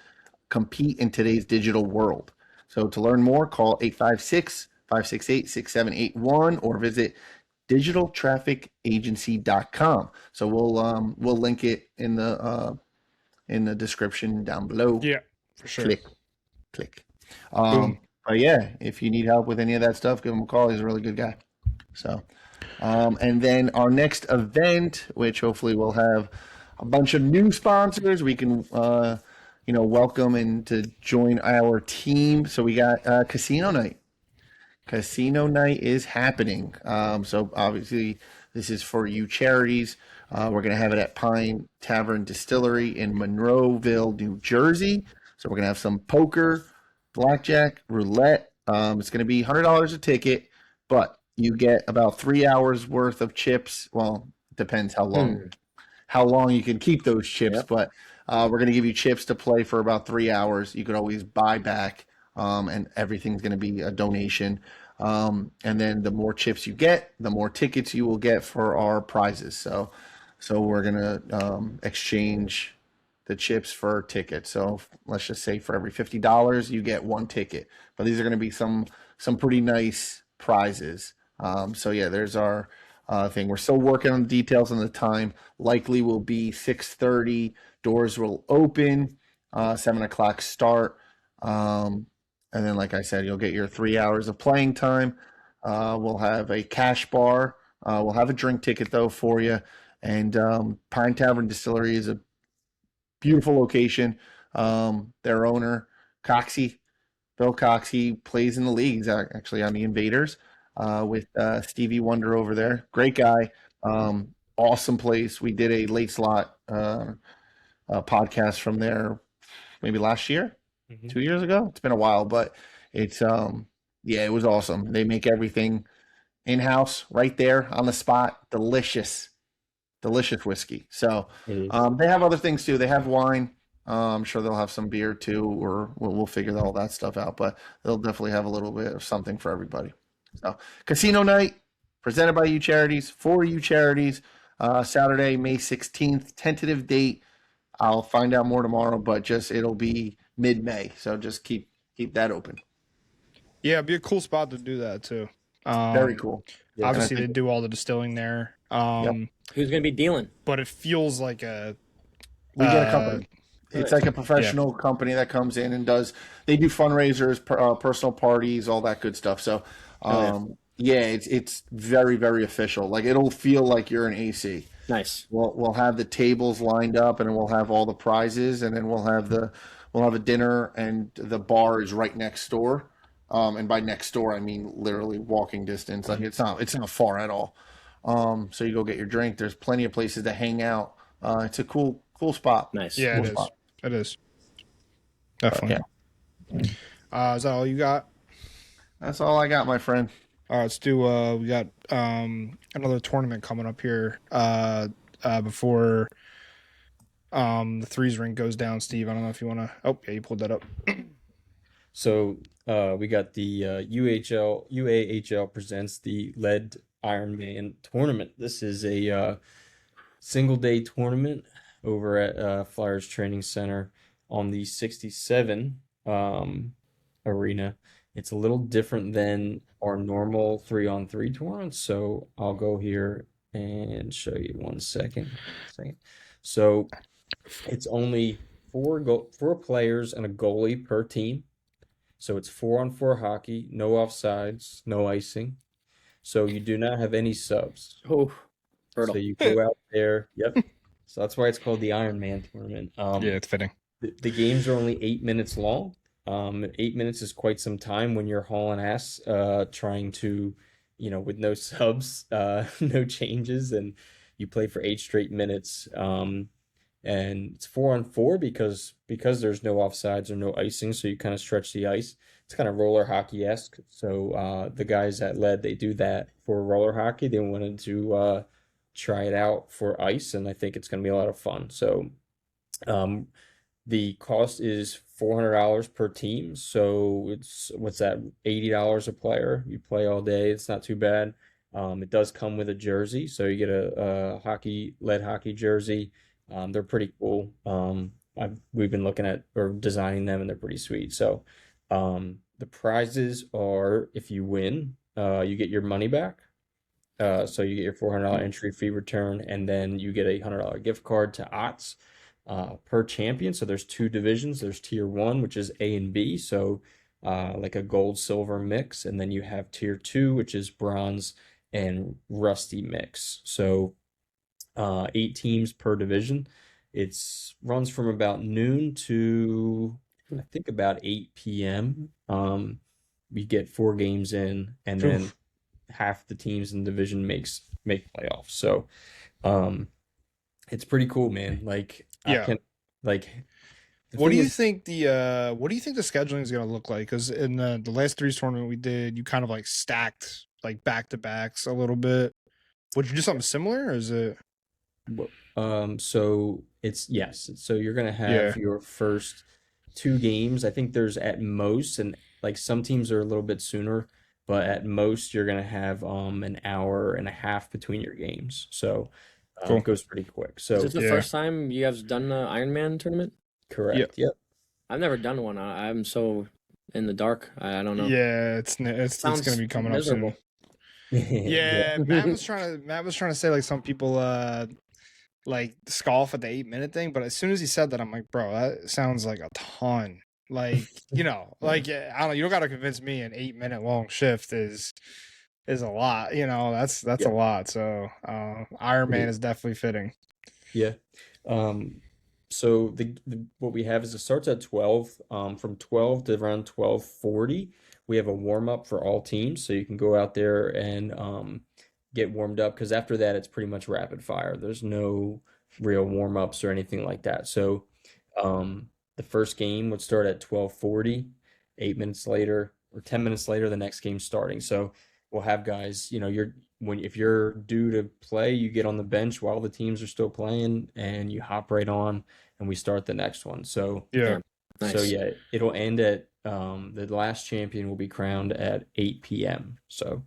Speaker 2: compete in today's digital world. So to learn more, call 856-568-6781 or visit digitaltrafficagency.com. So we'll link it in the description down below.
Speaker 1: Yeah, for sure.
Speaker 2: Click. But yeah, if you need help with any of that stuff, give him a call. He's a really good guy. So, and then our next event, which hopefully we'll have a bunch of new sponsors, we can welcome and to join our team. So we got Casino Night. Casino Night is happening. So obviously this is for U-Charities. We're going to have it at Pine Tavern Distillery in Monroeville, New Jersey. So we're going to have some poker, blackjack, roulette. It's going to be $100 a ticket, but you get about 3 hours worth of chips. Well, it depends how long you can keep those chips,
Speaker 4: Yep.
Speaker 2: but we're going to give you chips to play for about 3 hours. You could always buy back, and everything's going to be a donation. And then the more chips you get, the more tickets you will get for our prizes. So we're going to exchange the chips for tickets. So let's just say for every $50, you get one ticket. But these are going to be some pretty nice prizes. So yeah, there's our thing. We're still working on the details and the time. Likely will be 6:30. Doors will open, 7 o'clock start. And then, like I said, you'll get your 3 hours of playing time. We'll have a cash bar. We'll have a drink ticket, though, for you. And Pine Tavern Distillery is a beautiful location. Their owner, Bill Coxey, plays in the league. He's actually on the Invaders with Stevie Wonder over there. Great guy. Awesome place. We did a late slot podcast from there maybe last year, 2 years ago. It's been a while, but it's it was awesome. They make everything in-house right there on the spot. Delicious whiskey. So they have other things too. They have wine. I'm sure they'll have some beer too, or we'll figure all that stuff out, but they'll definitely have a little bit of something for everybody. So Casino Night presented by U-Charities for U-Charities, Saturday, May 16th, tentative date. I'll find out more tomorrow, but it'll be mid-May. So just keep that open.
Speaker 1: Yeah, it'd be a cool spot to do that too.
Speaker 2: Very cool.
Speaker 3: Yeah,
Speaker 1: Obviously, they do all the distilling there.
Speaker 4: Who's going to be dealing?
Speaker 1: But it feels like
Speaker 2: We get a company. It's like a professional company that comes in and they do fundraisers, personal parties, all that good stuff. So, it's very, very official. Like it'll feel like you're an AC.
Speaker 4: Nice.
Speaker 2: We'll have the tables lined up, and then we'll have all the prizes, and then we'll have a dinner, and the bar is right next door. And by next door, I mean literally walking distance. Like it's not far at all. So you go get your drink. There's plenty of places to hang out. It's a cool spot.
Speaker 4: Nice.
Speaker 1: Yeah,
Speaker 2: Cool
Speaker 1: it is.
Speaker 2: spot.
Speaker 1: It is.
Speaker 2: But,
Speaker 1: Definitely.
Speaker 2: yeah,
Speaker 1: Is that all you got?
Speaker 2: that's all I got, my friend.
Speaker 1: All right, let's do. We got another tournament coming up here. Before the threes ring goes down, Steve. I don't know if you want to. Oh, yeah, you pulled that up.
Speaker 3: So we got the UAHL presents the Lead Ironman Tournament. This is a single day tournament over at Flyers Training Center on the 67 arena. It's a little different than our normal 3-on-3 tournaments. So I'll go here and show you 1 second. So it's only four players and a goalie per team. So it's 4-on-4 hockey, no offsides, no icing. So you do not have any subs.
Speaker 4: Oh,
Speaker 3: So you go out there. Yep. So that's why it's called the Ironman Tournament.
Speaker 1: Yeah, it's fitting.
Speaker 3: The games are only 8 minutes long. 8 minutes is quite some time when you're hauling ass, trying to, with no subs, no changes, and you play for 8 straight minutes. And it's 4-on-4 because there's no offsides or no icing, so you kind of stretch the ice. It's kind of roller hockey-esque. So the guys at Lead, they do that for roller hockey. They wanted to try it out for ice, and I think it's going to be a lot of fun. So the cost is $400 per team. So it's, what's that, $80 a player. You play all day. It's not too bad. It does come with a jersey, so you get a Lead hockey jersey. They're pretty cool. We've been looking at or designing them, and they're pretty sweet. So the prizes are, if you win, you get your money back. So you get your $400 entry fee return, and then you get a $100 gift card to OTS per champion. So there's 2 divisions. There's tier 1, which is A and B. So like a gold silver mix, and then you have tier 2, which is bronze and rusty mix. So 8 teams per division. It's runs from about noon to I think about 8 p.m. We get 4 games in, and then half the teams in the division make playoffs. So it's pretty cool, man. Like,
Speaker 1: Yeah. What do you think the scheduling is going to look like? Because in the last threes tournament we did, you kind of like stacked like back-to-backs a little bit. Would you do something similar, or is it?
Speaker 3: So it's yes. So you're gonna have your first 2 games. I think there's at most, and like some teams are a little bit sooner, but at most you're gonna have an hour and a half between your games. So
Speaker 1: Cool.
Speaker 3: it goes pretty quick. So
Speaker 4: Is this the first time you guys done the Ironman tournament?
Speaker 3: correct. Yep.
Speaker 4: I've never done one. I'm so in the dark. I don't know.
Speaker 1: Yeah, it's going to be coming
Speaker 4: miserable.
Speaker 1: up soon. Yeah, Matt was trying to say like some people like scoff at the 8-minute thing, but as soon as he said that, I'm like, bro, that sounds like a ton. Like, like I don't know, you don't got to convince me an 8-minute long shift is a lot. That's a lot. So Ironman is definitely fitting.
Speaker 3: Yeah. So the what we have is it starts at 12. From 12 to around 12:40, we have a warm up for all teams, so you can go out there and get warmed up, because after that it's pretty much rapid fire. There's no real warm ups or anything like that. So the first game would start at 12:40. 8 minutes later or 10 minutes later, the next game's starting. So we'll have guys, if you're due to play, you get on the bench while the teams are still playing, and you hop right on, and we start the next one. So
Speaker 4: Nice.
Speaker 3: so yeah, it'll end at the last champion will be crowned at 8 p.m. So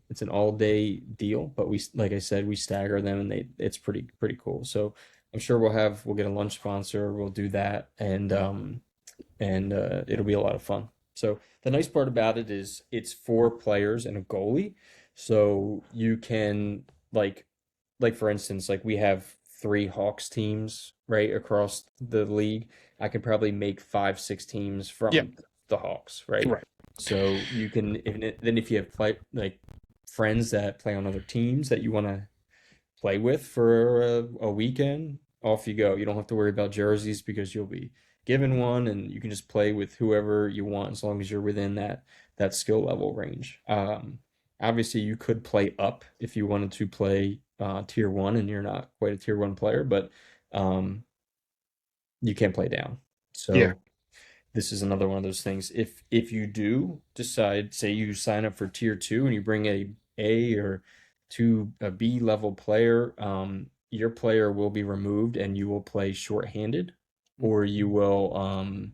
Speaker 3: it's an all-day deal, but like I said, we stagger them, and it's pretty cool. So I'm sure we'll get a lunch sponsor. We'll do that, and it'll be a lot of fun. So the nice part about it is it's 4 players and a goalie. So you can like for instance, like we have 3 Hawks teams right across the league. I could probably make 5-6 teams from the Hawks, right?
Speaker 1: Right.
Speaker 3: So you can, if you have friends that play on other teams that you want to play with for a weekend, off you go. You don't have to worry about jerseys because you'll be given one, and you can just play with whoever you want as long as you're within that skill level range. obviously you could play up if you wanted to play tier 1 and you're not quite a tier 1 player, but you can't play down. So
Speaker 1: Yeah.
Speaker 3: this is another one of those things. If you do decide, say you sign up for tier 2 and you bring a or a B level player, your player will be removed and you will play shorthanded, or you will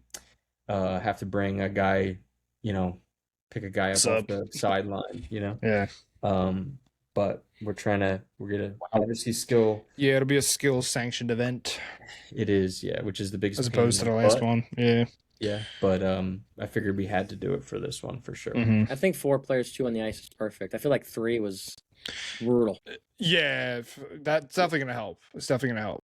Speaker 3: have to bring a guy, pick a guy up off the sideline,
Speaker 1: Yeah.
Speaker 3: But we're gonna obviously skill.
Speaker 1: Yeah, it'll be a skill sanctioned event
Speaker 3: It is, yeah, which is the biggest
Speaker 1: as
Speaker 3: pain
Speaker 1: opposed to
Speaker 3: in
Speaker 1: the
Speaker 3: the
Speaker 1: last
Speaker 3: butt.
Speaker 1: one. Yeah.
Speaker 3: Yeah, but I figured we had to do it for this one for sure.
Speaker 1: Mhm.
Speaker 4: I think 4 players, 2 on the ice is perfect. I feel like 3 was brutal.
Speaker 1: Yeah, that's definitely gonna help. It's definitely gonna help.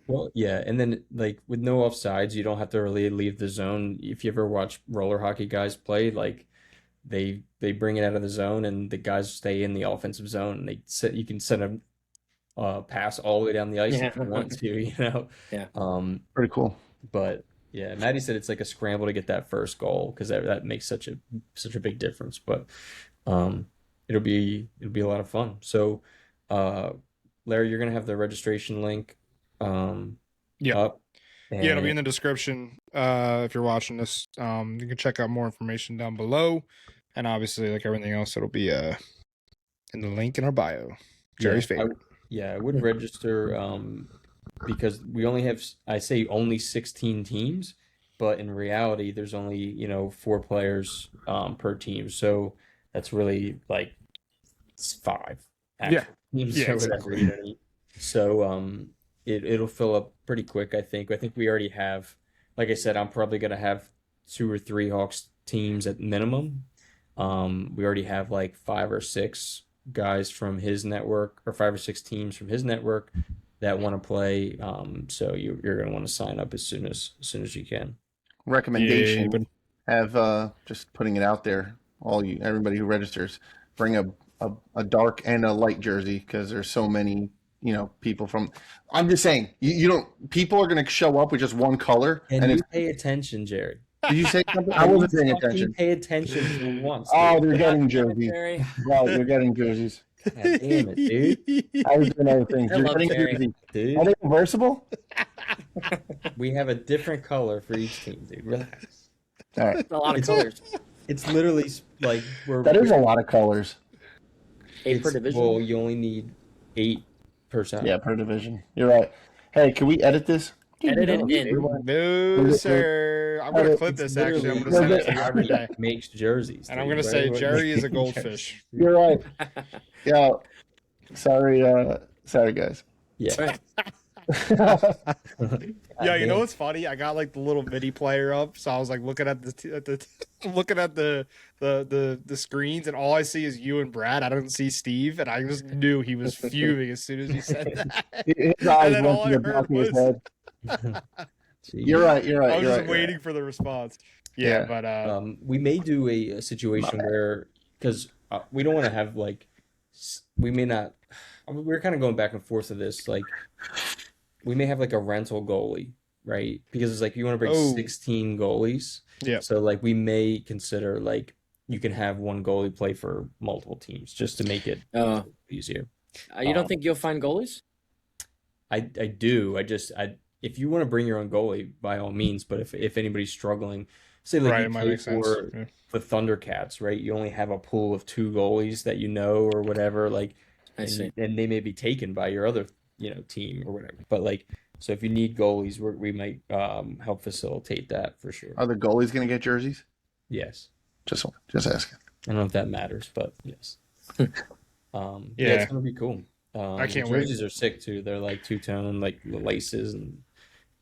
Speaker 3: Well, yeah, and then like with no offsides, you don't have to really leave the zone. If you ever watch roller hockey guys play, like they bring it out of the zone and the guys stay in the offensive zone. And you can send a pass all the way down the ice if you want to,
Speaker 4: Yeah.
Speaker 2: Pretty cool.
Speaker 3: But yeah, Maddie said it's like a scramble to get that first goal because that makes such a big difference. But it'll be a lot of fun. So Larry, you're gonna have the registration link
Speaker 1: Yeah.
Speaker 3: up.
Speaker 1: Yeah, it'll be in
Speaker 3: And
Speaker 1: the description. If you're watching this, you can check out more information down below, and obviously, like everything else, it'll be in the link in our bio. Jerry's favorite.
Speaker 3: I would register because we only have, I say only 16 teams, but in reality, there's only 4 players per team, so that's really like it's 5 actual teams
Speaker 1: Yeah,
Speaker 3: or whatever. You know what I mean? So it'll fill up pretty quick. I think we already have, like I said, I'm probably gonna have 2 or 3 Hawks teams at minimum. We already have like 5 or 6 guys from his network, or 5 or 6 teams from his network that want to play. So you're gonna want to sign up as soon as you can.
Speaker 2: Recommendation:
Speaker 1: Yeah, but
Speaker 2: have just putting it out there. Everybody who registers, bring a dark and a light jersey because there's so many people from. I'm just saying you don't. People are going to show up with just one color.
Speaker 3: And you pay attention, Jared.
Speaker 2: Did you say something? I wasn't paying
Speaker 3: Fucking
Speaker 2: attention.
Speaker 3: Pay attention for once.
Speaker 2: Oh,
Speaker 3: Dude.
Speaker 2: they're getting
Speaker 4: Damn it,
Speaker 2: jerseys.
Speaker 4: Jerry.
Speaker 2: Wow, they're getting jerseys.
Speaker 3: God damn it, dude.
Speaker 2: I was doing other things.
Speaker 4: I
Speaker 2: You're
Speaker 4: love
Speaker 2: getting
Speaker 4: Jerry.
Speaker 2: jerseys.
Speaker 3: Dude,
Speaker 2: Are they reversible?
Speaker 3: we have a different color for each team, dude. Relax.
Speaker 2: All right.
Speaker 4: A lot of colors.
Speaker 3: It's literally like
Speaker 2: That is a lot of colors.
Speaker 4: 8 per division.
Speaker 3: Well, you only need 8 per side.
Speaker 2: Yeah, per division. You're right. Hey, can we edit this?
Speaker 4: Edit it in.
Speaker 1: no, sir. I'm gonna clip this. Actually, I'm gonna send it to you every day,
Speaker 3: Makes jerseys.
Speaker 1: and I'm
Speaker 3: dude,
Speaker 1: gonna say
Speaker 3: right?
Speaker 1: Jerry is a goldfish.
Speaker 2: You're right. Yeah. Sorry, guys.
Speaker 3: Yeah.
Speaker 4: Right.
Speaker 1: Yeah, you know what's funny? I got like the little MIDI player up, so I was like looking at the screens, and all I see is you and Brad. I don't see Steve, and I just knew he was fuming as soon as you said that.
Speaker 2: His eyes
Speaker 1: And then
Speaker 2: went
Speaker 1: all
Speaker 2: to
Speaker 1: I
Speaker 2: the back
Speaker 1: heard
Speaker 2: of his
Speaker 1: was,
Speaker 2: head.
Speaker 3: Jeez.
Speaker 2: You're right. You're right.
Speaker 1: I was
Speaker 2: You're
Speaker 1: just
Speaker 2: right.
Speaker 1: waiting for the response. Yeah,
Speaker 2: Yeah.
Speaker 1: but
Speaker 3: We may do a situation where, because we don't want to have like, we may not. We're kind of going back and forth of this. Like, we may have like a rental goalie, right? Because it's like you want to bring
Speaker 1: Oh.
Speaker 3: 16 goalies.
Speaker 1: Yeah.
Speaker 3: So like we may consider like you can have one goalie play for multiple teams just to make it easier.
Speaker 4: You don't think you'll find goalies?
Speaker 3: I do. If you want to bring your own goalie, by all means. But if anybody's struggling, say like
Speaker 1: right,
Speaker 3: you
Speaker 1: it might
Speaker 3: play
Speaker 1: make sense.
Speaker 3: for
Speaker 1: Yeah.
Speaker 3: the Thundercats, right? You only have a pool of 2 goalies that you know or whatever. Like,
Speaker 4: I see.
Speaker 3: and they may be taken by your other team or whatever. But like, so if you need goalies, we might help facilitate that for sure.
Speaker 2: Are the goalies going to get jerseys?
Speaker 3: Yes.
Speaker 2: Just asking.
Speaker 3: I don't know if that matters, but yes. Yeah,
Speaker 1: Yeah.
Speaker 3: it's gonna be cool.
Speaker 1: I can't wait.
Speaker 3: Jerseys are sick too. They're like 2-tone, like the laces and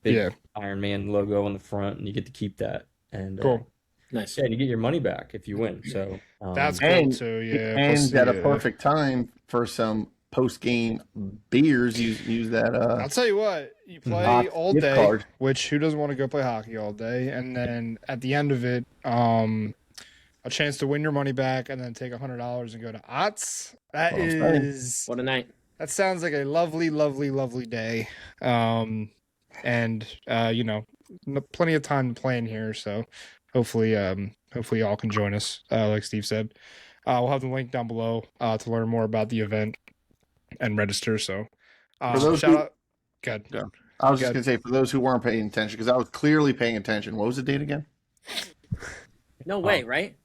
Speaker 3: big
Speaker 1: Yeah.
Speaker 3: Iron Man logo on the front, and you get to keep that. And
Speaker 1: Cool.
Speaker 4: Nice.
Speaker 3: yeah, and you get your money back if you win. So
Speaker 1: That's cool
Speaker 2: And-
Speaker 1: too. Yeah,
Speaker 2: And
Speaker 1: plus
Speaker 2: at
Speaker 1: the,
Speaker 2: a perfect time for some post-game beers. Use that.
Speaker 1: I'll tell you what, you play
Speaker 2: Knox
Speaker 1: all
Speaker 2: gift
Speaker 1: day,
Speaker 2: card.
Speaker 1: which who doesn't want to go play hockey all day? And then at the end of it, a chance to win your money back and then take $100 and go to Otts. That
Speaker 2: Well, I'm saying.
Speaker 1: is,
Speaker 4: What a night.
Speaker 1: that sounds like a lovely, lovely, lovely day. And plenty of time to plan here. So hopefully y'all can join us, like Steve said. We'll have the link down below to learn more about the event and register. So,
Speaker 2: For those
Speaker 1: shout
Speaker 2: who-
Speaker 1: out. Good.
Speaker 2: Yeah. I was just
Speaker 1: Good.
Speaker 2: going to say, for those who weren't paying attention, because I was clearly paying attention. What was the date again?
Speaker 4: No way, right?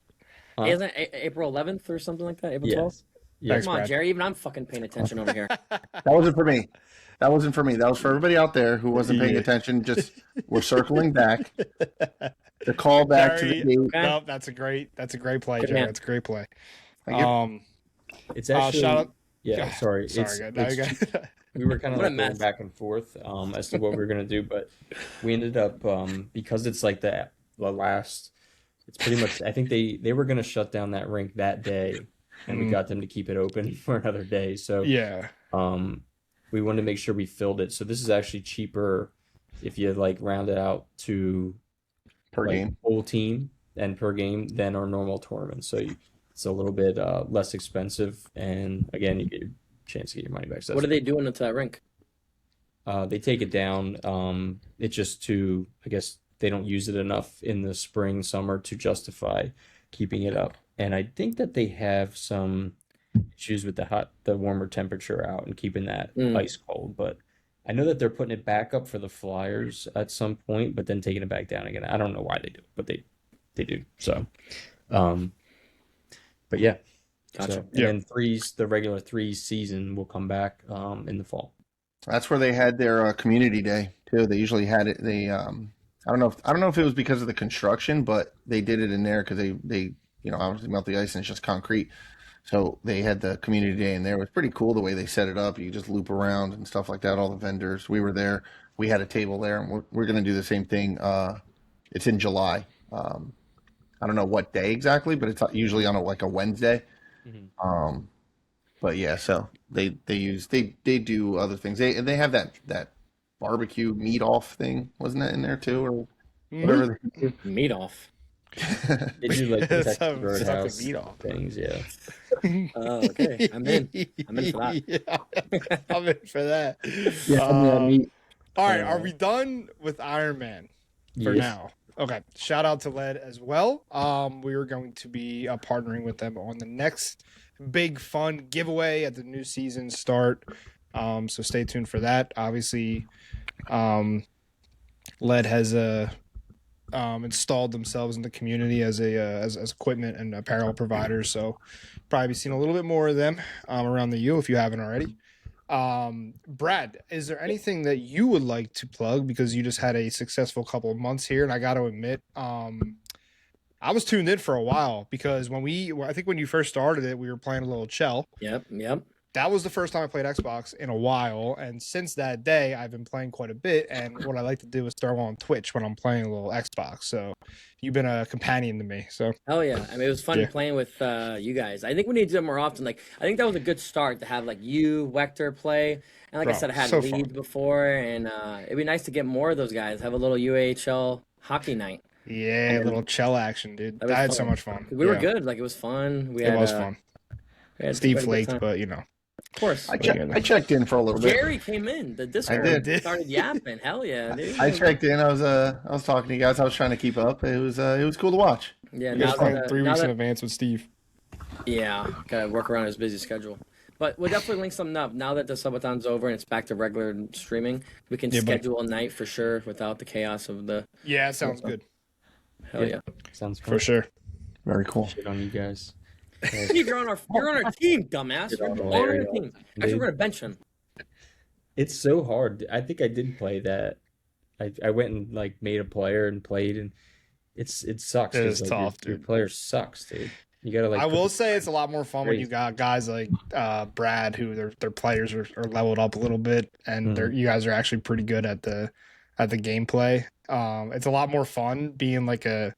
Speaker 3: Huh?
Speaker 4: Isn't it April 11th or something like that? April 12th?
Speaker 3: Yes. Yes.
Speaker 1: Thanks,
Speaker 4: Come on,
Speaker 1: Brad.
Speaker 4: Jerry. Even I'm fucking paying attention over here.
Speaker 2: That wasn't for me. That wasn't for me. That was for everybody out there who wasn't paying
Speaker 1: Yeah.
Speaker 2: attention. Just we're circling back. The call back to the
Speaker 1: Jerry,
Speaker 2: date.
Speaker 4: Okay.
Speaker 1: Nope, that's a great play,
Speaker 4: Good
Speaker 1: Jerry.
Speaker 4: man.
Speaker 1: That's a great play.
Speaker 2: Thank you.
Speaker 3: It's actually
Speaker 1: shout out.
Speaker 3: yeah. Sorry.
Speaker 1: Sorry, good. Now you got-
Speaker 3: We were kind of
Speaker 4: What a
Speaker 3: like going
Speaker 4: mess.
Speaker 3: back and forth as to what we were gonna do, but we ended up because it's like the last. It's pretty much. I think they were gonna shut down that rink that day, and we got them to keep it open for another day. So
Speaker 1: yeah.
Speaker 3: we wanted to make sure we filled it. So this is actually cheaper if you like round it out to
Speaker 2: Per
Speaker 3: like,
Speaker 2: game.
Speaker 3: whole team and per game than our normal tournament. So it's a little bit less expensive, and again, you get your chance to get your money back. So
Speaker 4: What are they doing at that rink?
Speaker 3: they take it down. It's just to, I guess they don't use it enough in the spring, summer to justify keeping it up. And I think that they have some issues with the warmer temperature out and keeping that ice cold. But I know that they're putting it back up for the Flyers at some point, but then taking it back down again. I don't know why they do it, but they do. So, but yeah.
Speaker 4: Gotcha.
Speaker 3: So, and
Speaker 1: Yeah.
Speaker 3: then the regular threes season will come back in the fall.
Speaker 2: That's where they had their community day too. They usually had it. They I don't know if it was because of the construction, but they did it in there because they obviously melt the ice and it's just concrete. So they had the community day in there. It was pretty cool the way they set it up. You just loop around and stuff like that. All the vendors. We were there. We had a table there, and we're going to do the same thing. It's in July. I don't know what day exactly, but it's usually on a Wednesday. But yeah, so they do other things. They have that barbecue meat off thing, wasn't that in there too, or whatever?
Speaker 4: Meat off.
Speaker 3: They do like the Texas
Speaker 1: Something
Speaker 3: Roadhouse
Speaker 1: meat off.
Speaker 3: things, yeah.
Speaker 4: Oh, okay. I'm in. I'm in for that.
Speaker 1: Yeah, I'm in for that.
Speaker 2: meat.
Speaker 1: All right, are we done with Iron Man for
Speaker 3: Yes.
Speaker 1: now? Okay. Shout out to Lead as well. We are going to be partnering with them on the next big fun giveaway at the new season start. So stay tuned for that. Obviously, Lead has installed themselves in the community as equipment and apparel providers. So probably be seeing a little bit more of them around the U if you haven't already. Brad, is there anything that you would like to plug, because you just had a successful couple of months here? And I got to admit, I was tuned in for a while, because when you first started it, we were playing a little Chell.
Speaker 4: Yep.
Speaker 1: That was the first time I played Xbox in a while, and since that day, I've been playing quite a bit. And what I like to do is throw on Twitch when I'm playing a little Xbox. So you've been a companion to me. So
Speaker 4: Hell yeah. I mean, it was fun
Speaker 1: Yeah.
Speaker 4: playing with you guys. I think we need to do it more often. Like, I think that was a good start to have, like, you, Wector play. And like I
Speaker 1: Bro,
Speaker 4: said, I had
Speaker 1: so
Speaker 4: Lead
Speaker 1: fun.
Speaker 4: before. And it'd be nice to get more of those guys. Have a little UAHL hockey night.
Speaker 1: yeah, a little Chell action, dude.
Speaker 4: That was
Speaker 1: I had so
Speaker 4: fun.
Speaker 1: much fun.
Speaker 4: We were
Speaker 1: Yeah,
Speaker 4: good. Like, it was fun.
Speaker 1: It was fun.
Speaker 4: We had
Speaker 1: Steve
Speaker 4: quite a good
Speaker 1: flaked,
Speaker 4: time.
Speaker 1: but you know.
Speaker 4: Of course.
Speaker 2: I checked in for a little bit.
Speaker 4: Jerry came in. The Discord
Speaker 2: did.
Speaker 4: started yapping. Hell yeah, dude.
Speaker 2: I checked in. I was talking to you guys. I was trying to keep up. It was cool to watch.
Speaker 4: Yeah,
Speaker 1: You
Speaker 4: now
Speaker 1: guys playing
Speaker 4: that,
Speaker 1: 3
Speaker 4: now
Speaker 1: weeks in
Speaker 4: that,
Speaker 1: advance with Steve.
Speaker 4: yeah, gotta work around his busy schedule. But we'll definitely link something up. Now that the subathon's over and it's back to regular streaming, we can
Speaker 1: Yeah, buddy.
Speaker 4: schedule a night for sure without the chaos of the
Speaker 1: Yeah, it sounds good
Speaker 4: hell yeah.
Speaker 3: Sounds fun.
Speaker 1: for sure.
Speaker 2: Very cool.
Speaker 3: Shit on you guys.
Speaker 4: Steve, you're on our team, dumbass.
Speaker 3: Get
Speaker 4: You're
Speaker 3: on the
Speaker 4: on
Speaker 3: Larry
Speaker 4: our
Speaker 3: off.
Speaker 4: team. Actually, we're gonna bench him.
Speaker 3: It's so hard. I think I did play that. I went and like made a player and played, and it sucks.
Speaker 1: It
Speaker 3: 'cause,
Speaker 1: is
Speaker 3: like,
Speaker 1: tough,
Speaker 3: your
Speaker 1: dude.
Speaker 3: player sucks, dude. You gotta like.
Speaker 1: I
Speaker 3: put
Speaker 1: will
Speaker 3: the-
Speaker 1: say it's a lot more fun when you got guys like Brad, who their players are leveled up a little bit, and you guys are actually pretty good at the gameplay. It's a lot more fun being like a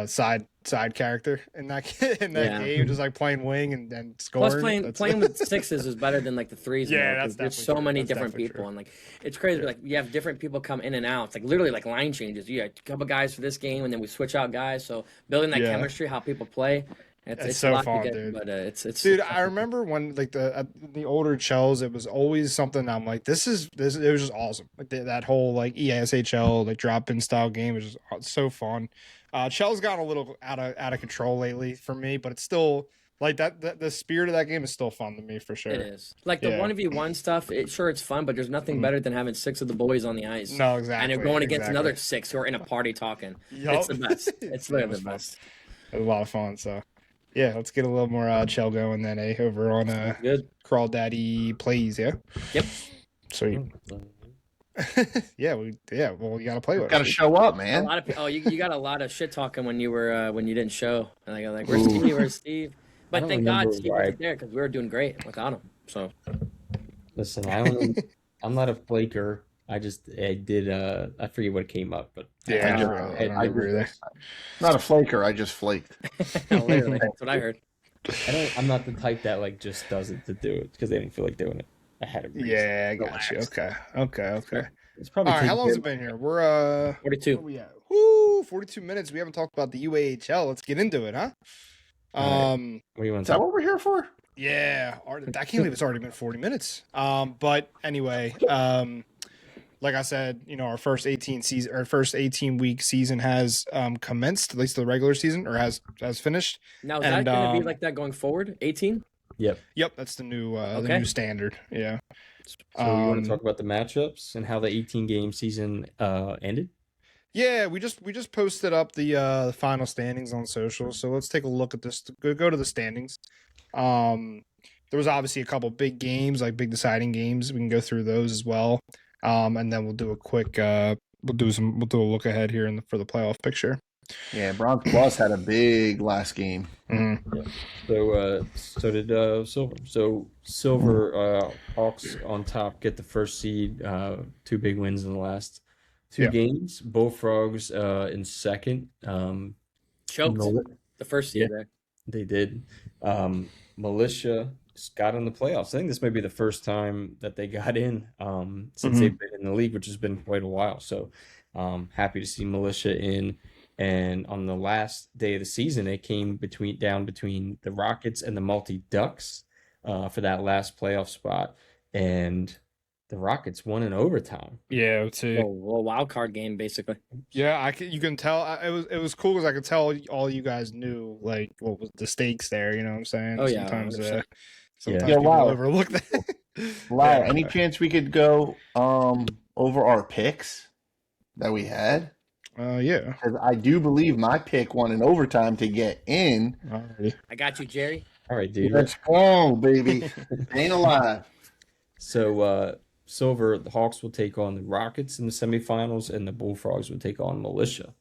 Speaker 1: side character in that
Speaker 4: Yeah.
Speaker 1: game, just like playing wing and scoring.
Speaker 4: Plus, playing with sixes is better than like the threes.
Speaker 1: Yeah,
Speaker 4: though,
Speaker 1: that's
Speaker 4: 'cause there's
Speaker 1: definitely
Speaker 4: so
Speaker 1: true.
Speaker 4: many
Speaker 1: That's
Speaker 4: different
Speaker 1: definitely
Speaker 4: people,
Speaker 1: true.
Speaker 4: and like it's crazy. Like you have different people come in and out. It's like literally like line changes. You got a couple guys for this game, and then we switch out guys. So building that
Speaker 1: Yeah.
Speaker 4: chemistry, how people play, It's
Speaker 1: so
Speaker 4: a lot
Speaker 1: fun,
Speaker 4: to get,
Speaker 1: dude.
Speaker 4: but it's
Speaker 1: Dude, I remember when like the older Chels, it was always something I'm like, this. It was just awesome. Like that whole like ESHL like drop in style game was just so fun. Chels got a little out of control lately for me, but it's still like the spirit of that game is still fun to me for sure.
Speaker 4: It is like the
Speaker 1: Yeah.
Speaker 4: 1v1 stuff. It's fun, but there's nothing
Speaker 1: Mhm.
Speaker 4: better than having 6 of the boys on the ice.
Speaker 1: No, exactly.
Speaker 4: And they're going against
Speaker 1: exactly.
Speaker 4: another 6 who are in a party talking.
Speaker 1: Yup.
Speaker 4: It's the best. It's literally the
Speaker 1: fun.
Speaker 4: best.
Speaker 1: It was a lot of fun. So yeah, let's get a little more Chell going then, over on
Speaker 4: Good.
Speaker 1: Crawl Daddy Plays, yeah.
Speaker 4: Yep.
Speaker 1: Sweet. yeah, well, you gotta play with
Speaker 2: Got to
Speaker 1: us.
Speaker 2: show up,
Speaker 4: A
Speaker 2: man.
Speaker 4: lot of you got a lot of shit talking when you were when you didn't show. And I go like, where's Steve? Where's Steve? But
Speaker 3: don't
Speaker 4: thank God
Speaker 3: remember
Speaker 4: Steve
Speaker 3: why.
Speaker 4: wasn't there because we were doing great without him. So
Speaker 3: Listen, I'm not a flaker. I forget what came up, but
Speaker 1: Yeah,
Speaker 2: I
Speaker 1: I don't remember either.
Speaker 2: Not a flaker. I just flaked.
Speaker 4: literally, that's what I heard.
Speaker 3: I'm not the type that like just does it to do it because they didn't feel like doing it. I had a reason.
Speaker 1: Yeah, I got you. Okay.
Speaker 3: It's probably
Speaker 1: All right, how
Speaker 3: taken
Speaker 1: long's
Speaker 3: care
Speaker 1: it been here? We're
Speaker 4: 42.
Speaker 1: where we at? Woo, 42 minutes. We haven't talked about the UAHL. Let's get into it, huh?
Speaker 3: All What do you want
Speaker 2: Is
Speaker 3: to
Speaker 2: that
Speaker 3: talk?
Speaker 2: what we're here for?
Speaker 1: Yeah, I can't believe it's already been 40 minutes. But anyway, like I said, our first 18-week season has commenced, at least the regular season, or has finished.
Speaker 4: Now is
Speaker 1: And,
Speaker 4: that going to be like that going forward? 18?
Speaker 3: Yep.
Speaker 1: Yep, that's the new
Speaker 4: Okay.
Speaker 1: standard. Yeah.
Speaker 3: So you want
Speaker 1: Um,
Speaker 3: to talk about the matchups and how the 18-game season ended?
Speaker 1: Yeah, we just posted up the final standings on social. So let's take a look at this. Go to the standings. There was obviously a couple big games, like big deciding games. We can go through those as well. And then we'll do a quick we'll do a look ahead here for the playoff picture.
Speaker 2: Yeah, Bronze Plus had a big last game.
Speaker 1: Mm-hmm.
Speaker 3: So did Silver. So Silver Hawks on top get the first seed. 2 big wins in the last 2
Speaker 1: Yeah.
Speaker 3: games. Bullfrogs in second.
Speaker 4: Choked the first seed there.
Speaker 3: They did. Militia got in the playoffs. I think this may be the first time that they got in since
Speaker 1: Mhm.
Speaker 3: they've been in the league, which has been quite a while. So happy to see Militia in. And on the last day of the season, it came down between the Rockets and the Multi Ducks for that last playoff spot. And the Rockets won in overtime.
Speaker 1: Yeah, too.
Speaker 4: A wild card game, basically.
Speaker 1: Yeah, you can tell. It was cool because I could tell all you guys knew like what was the stakes there. You know what I'm saying?
Speaker 4: Oh, yeah,
Speaker 1: Sometimes
Speaker 4: 100%.
Speaker 1: sometimes
Speaker 2: Yeah,
Speaker 1: people
Speaker 2: wow.
Speaker 1: overlook that.
Speaker 2: Wow.
Speaker 1: Yeah.
Speaker 2: Any chance we could go over our picks that we had?
Speaker 1: Yeah.
Speaker 2: Because I do believe my pick won in overtime to get in.
Speaker 1: Alrighty.
Speaker 4: I got you, Jerry.
Speaker 3: All right, dude.
Speaker 2: Let's go, baby. Ain't alive.
Speaker 3: So Silver, the Hawks will take on the Rockets in the semifinals, and the Bullfrogs will take on Militia.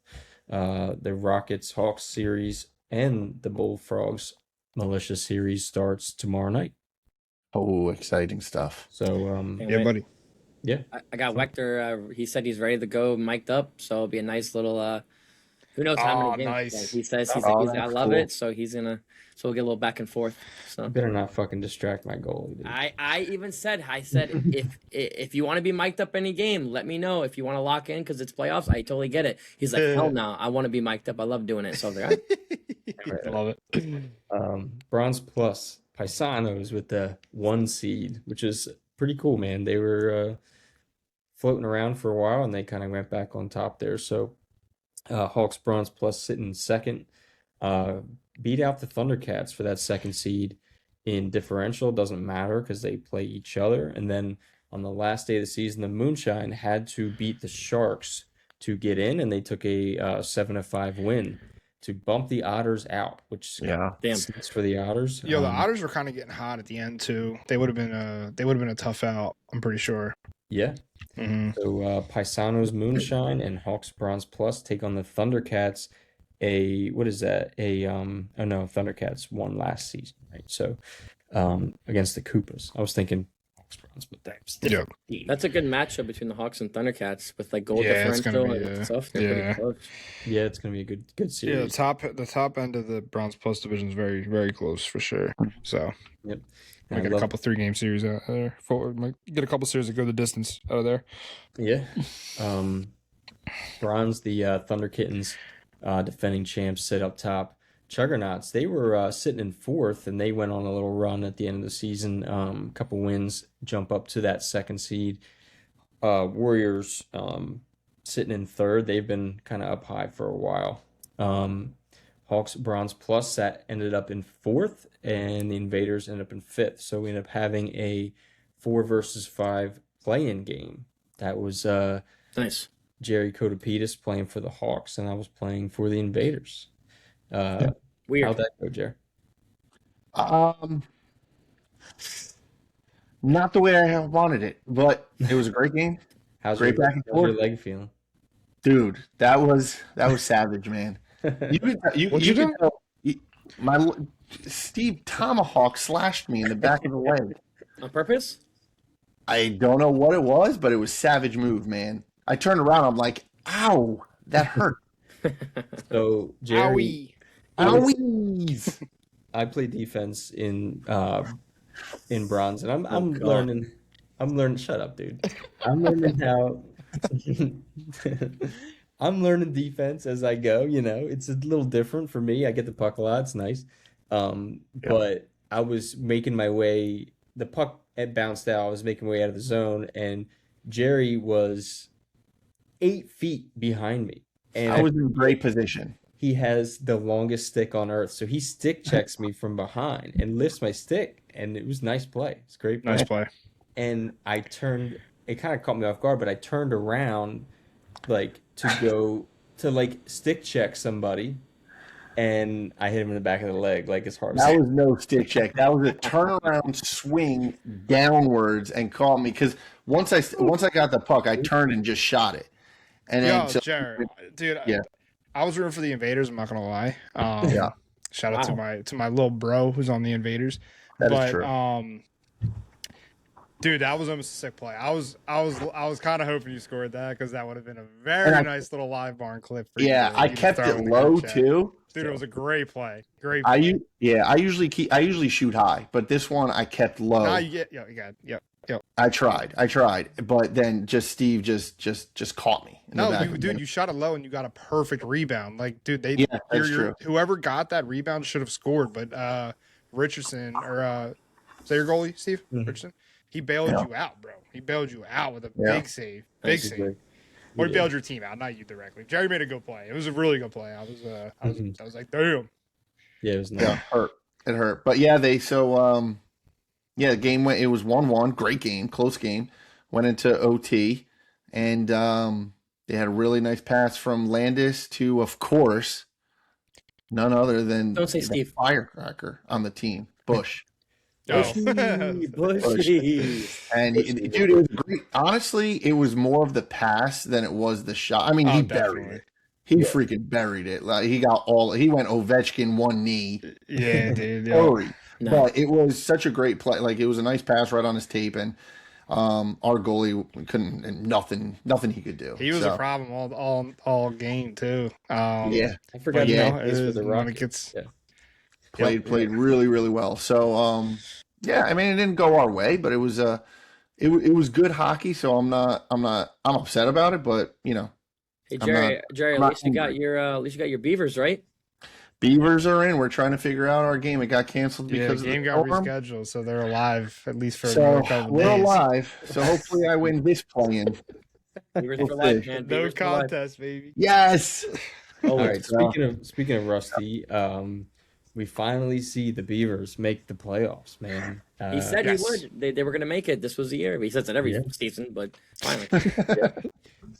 Speaker 3: The Rockets-Hawks series and the Bullfrogs Militia series starts tomorrow night.
Speaker 2: Oh, exciting stuff.
Speaker 3: So
Speaker 4: Can't
Speaker 1: Yeah,
Speaker 4: wait.
Speaker 1: buddy.
Speaker 4: I got Wechter. He said he's ready to go, mic'd up. So it'll be a nice little. Who knows how
Speaker 1: Oh,
Speaker 4: many games?
Speaker 1: nice.
Speaker 4: He says
Speaker 2: Oh,
Speaker 4: I
Speaker 2: that's
Speaker 4: love
Speaker 2: cool.
Speaker 4: it. So he's gonna. So we'll get a little back and forth. So
Speaker 3: you better not fucking distract my goalie, dude.
Speaker 4: I even said if you want to be mic'd up any game, let me know. If you want to lock in because it's playoffs, I totally get it. He's like, hell no, I want to be mic'd up. I love doing it. So they're
Speaker 1: Love it.
Speaker 3: Bronze Plus Paisanos with the 1 seed, which is pretty cool, man. They were floating around for a while, and they kind of went back on top there. So Hawks Bronze Plus sitting second, beat out the Thundercats for that 2nd seed in differential. Doesn't matter because they play each other. And then on the last day of the season, the Moonshine had to beat the Sharks to get in, and they took a 7-5 win to bump the Otters out, which
Speaker 2: Yeah.
Speaker 4: damn.
Speaker 3: stinks for the Otters.
Speaker 1: Yo, the Otters were kind of getting hot at the end too. They would have been a tough out. I'm pretty sure.
Speaker 3: Yeah.
Speaker 1: Mm-hmm.
Speaker 3: So Paisanos Moonshine and Hawks Bronze Plus take on the Thundercats. Thundercats won last season, right? So against the Koopas. I was thinking Hawks Bronze, but that's different.
Speaker 4: That's a good matchup between the Hawks and Thundercats with like goal
Speaker 1: Yeah, it's gonna
Speaker 4: differential
Speaker 1: be,
Speaker 4: and stuff. They're
Speaker 1: yeah.
Speaker 4: pretty close.
Speaker 3: Yeah, it's gonna be a good
Speaker 1: Yeah,
Speaker 3: series.
Speaker 1: the top end of the Bronze Plus division is very, very close for sure. So
Speaker 3: Yep.
Speaker 1: might get a couple 3-game series out there. Might get a couple series that go the distance out of there.
Speaker 3: Yeah. Bronze, the Thunder Kittens, defending champs, sit up top. Juggernauts, they were sitting in fourth, and they went on a little run at the end of the season. A couple wins, jump up to that second seed. Warriors sitting in third. They've been kind of up high for a while. Hawks Bronze Plus that ended up in fourth, and the Invaders ended up in fifth. So we ended up having a 4 versus 5 play-in game. That was
Speaker 4: Nice.
Speaker 3: Jerry Kotopetis playing for the Hawks, and I was playing for the Invaders.
Speaker 4: Weird.
Speaker 3: How'd that go, Jerry?
Speaker 2: Not the way I wanted it, but it was a great game.
Speaker 3: How's
Speaker 2: Great back and
Speaker 3: how's your
Speaker 2: forth.
Speaker 3: leg feeling?
Speaker 2: Dude, that was savage, man. You could
Speaker 1: What'd you do?
Speaker 2: tell Steve Tomahawk slashed me in the back of the leg.
Speaker 4: On purpose?
Speaker 2: I don't know what it was, but it was savage move, man. I turned around, I'm like, ow, that hurt.
Speaker 3: So, Jerry,
Speaker 2: Owies.
Speaker 3: I play defense in bronze, and I'm
Speaker 4: God.
Speaker 3: learning. I'm learning. Shut up, dude. I'm learning how. I'm learning defense as I go. You know, it's a little different for me. I get the puck a lot. It's nice. But I was making my way. The puck had bounced out. I was making my way out of the zone, and Jerry was 8 feet behind me. And
Speaker 2: I was in great position.
Speaker 3: he has the longest stick on earth. So he stick checks me from behind and lifts my stick. And it was nice play. It's great play.
Speaker 1: Nice play.
Speaker 3: And I turned, it kind of caught me off guard, but I turned around like to go to like stick check somebody. And I hit him in the back of the leg, like as hard as
Speaker 2: That was no stick check. That was a turnaround swing downwards and caught me. Because once I got the puck, I turned and just shot it. And then
Speaker 1: Yo, Jared, dude,
Speaker 2: Yeah.
Speaker 1: I was rooting for the Invaders. I'm not gonna lie.
Speaker 2: Yeah.
Speaker 1: Shout out to my little bro who's on the Invaders.
Speaker 2: That is
Speaker 1: But
Speaker 2: true.
Speaker 1: dude, that was almost a sick play. I was kind of hoping you scored that because that would have been a very nice little live barn clip for you.
Speaker 2: Yeah, I
Speaker 1: You could
Speaker 2: kept
Speaker 1: throw
Speaker 2: it
Speaker 1: in the
Speaker 2: low
Speaker 1: group chat.
Speaker 2: too.
Speaker 1: Dude, it was a great play. Great
Speaker 2: I
Speaker 1: play.
Speaker 2: usually shoot high, but this one I kept low.
Speaker 1: Now you get yep.
Speaker 2: I tried, but then Steve just caught me. In the
Speaker 1: No,
Speaker 2: back of
Speaker 1: dude,
Speaker 2: the-
Speaker 1: you shot it low and you got a perfect rebound. Like, dude,
Speaker 2: that's true.
Speaker 1: whoever got that rebound should have scored. But Richardson or is that your goalie, Steve Richardson? He bailed you out, bro. He bailed you out with a big save. Big save. Or he bailed your team out, not you directly. Jerry made a good play. It was a really good play. I was like, damn.
Speaker 3: Yeah, it was nice.
Speaker 2: Yeah, it hurt. But yeah, the game went. It was 1-1. Great game, close game. Went into OT, and they had a really nice pass from Landis to, of course, none other than
Speaker 4: Don't say
Speaker 2: the
Speaker 4: Steve.
Speaker 2: firecracker on the team, Bush.
Speaker 3: Bushy.
Speaker 2: And dude, it was great. Honestly, it was more of the pass than it was the shot. I mean, he buried
Speaker 1: definitely.
Speaker 2: it. He freaking buried it. Like he went Ovechkin one knee.
Speaker 1: Yeah, dude. Yeah.
Speaker 2: Totally.
Speaker 4: No.
Speaker 2: But it was such a great play. Like it was a nice pass right on his tape, and our goalie couldn't, and nothing he could do.
Speaker 1: He was
Speaker 2: So,
Speaker 1: a problem all game too.
Speaker 2: Yeah,
Speaker 3: I forgot
Speaker 2: Yeah,
Speaker 3: he plays for the
Speaker 1: when it
Speaker 3: Rockets.
Speaker 1: gets
Speaker 3: Yeah.
Speaker 2: played really, really well. So yeah, I mean it didn't go our way, but it was it was good hockey. So I'm upset about it, but you know,
Speaker 4: Hey
Speaker 2: I'm
Speaker 4: Jerry,
Speaker 2: not-
Speaker 4: Jerry,
Speaker 2: I'm
Speaker 4: at
Speaker 2: not
Speaker 4: least you got your Beavers, right?
Speaker 2: Beavers are in. We're trying to figure out our game. It got canceled
Speaker 1: yeah,
Speaker 2: because
Speaker 1: the game
Speaker 2: of the
Speaker 1: got
Speaker 2: storm.
Speaker 1: rescheduled, so they're alive at least for
Speaker 2: So
Speaker 1: another couple
Speaker 2: we're
Speaker 1: days.
Speaker 2: alive. So hopefully I win this play-in.
Speaker 4: Beavers for
Speaker 2: We'll
Speaker 4: life,
Speaker 2: see.
Speaker 4: man.
Speaker 1: No
Speaker 4: Beavers for life.
Speaker 1: contest, baby.
Speaker 2: Yes.
Speaker 3: All right.
Speaker 2: So-
Speaker 3: Speaking of Rusty, we finally see the Beavers make the playoffs, man.
Speaker 4: He said
Speaker 1: yes.
Speaker 4: he would. They were going to make it. This was the year. He says it every season, but finally.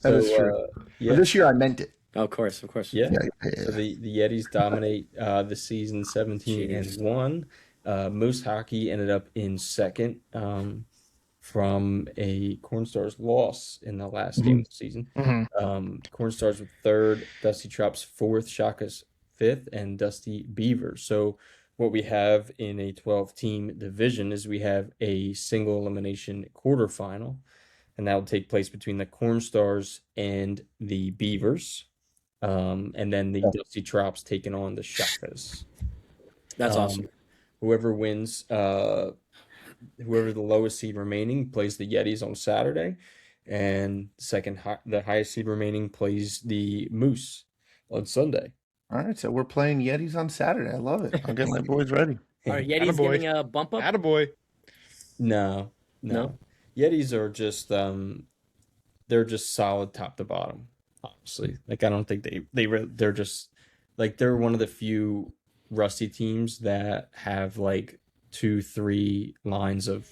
Speaker 2: That is true.
Speaker 3: Yeah.
Speaker 2: But this year I meant it.
Speaker 4: Oh, of course, of course.
Speaker 3: Yeah.
Speaker 2: Yeah.
Speaker 3: So the Yetis dominate the season 17-1. Moose Hockey ended up in second from a Cornstars loss in the last game of the season. Cornstars with third, Dusty Trops fourth, Shaka's fifth, and Dusty Beavers. So what we have in a 12-team division is we have a single elimination quarterfinal, and that will take place between the Cornstars and the Beavers. And then the Dusty Trops taking on the Shakas.
Speaker 4: That's awesome.
Speaker 3: Whoever wins, whoever the lowest seed remaining plays the Yetis on Saturday, and the highest seed remaining plays the Moose on Sunday.
Speaker 2: All right, so we're playing Yetis on Saturday. I love it. I'll get my boys ready.
Speaker 4: Are Yetis
Speaker 1: Attaboy.
Speaker 4: giving a bump up?
Speaker 1: Attaboy.
Speaker 3: No.
Speaker 4: No?
Speaker 3: Yetis are just they're just solid top to bottom. Honestly, like I don't think they're just like they're one of the few Rusty teams that have like 2-3 lines of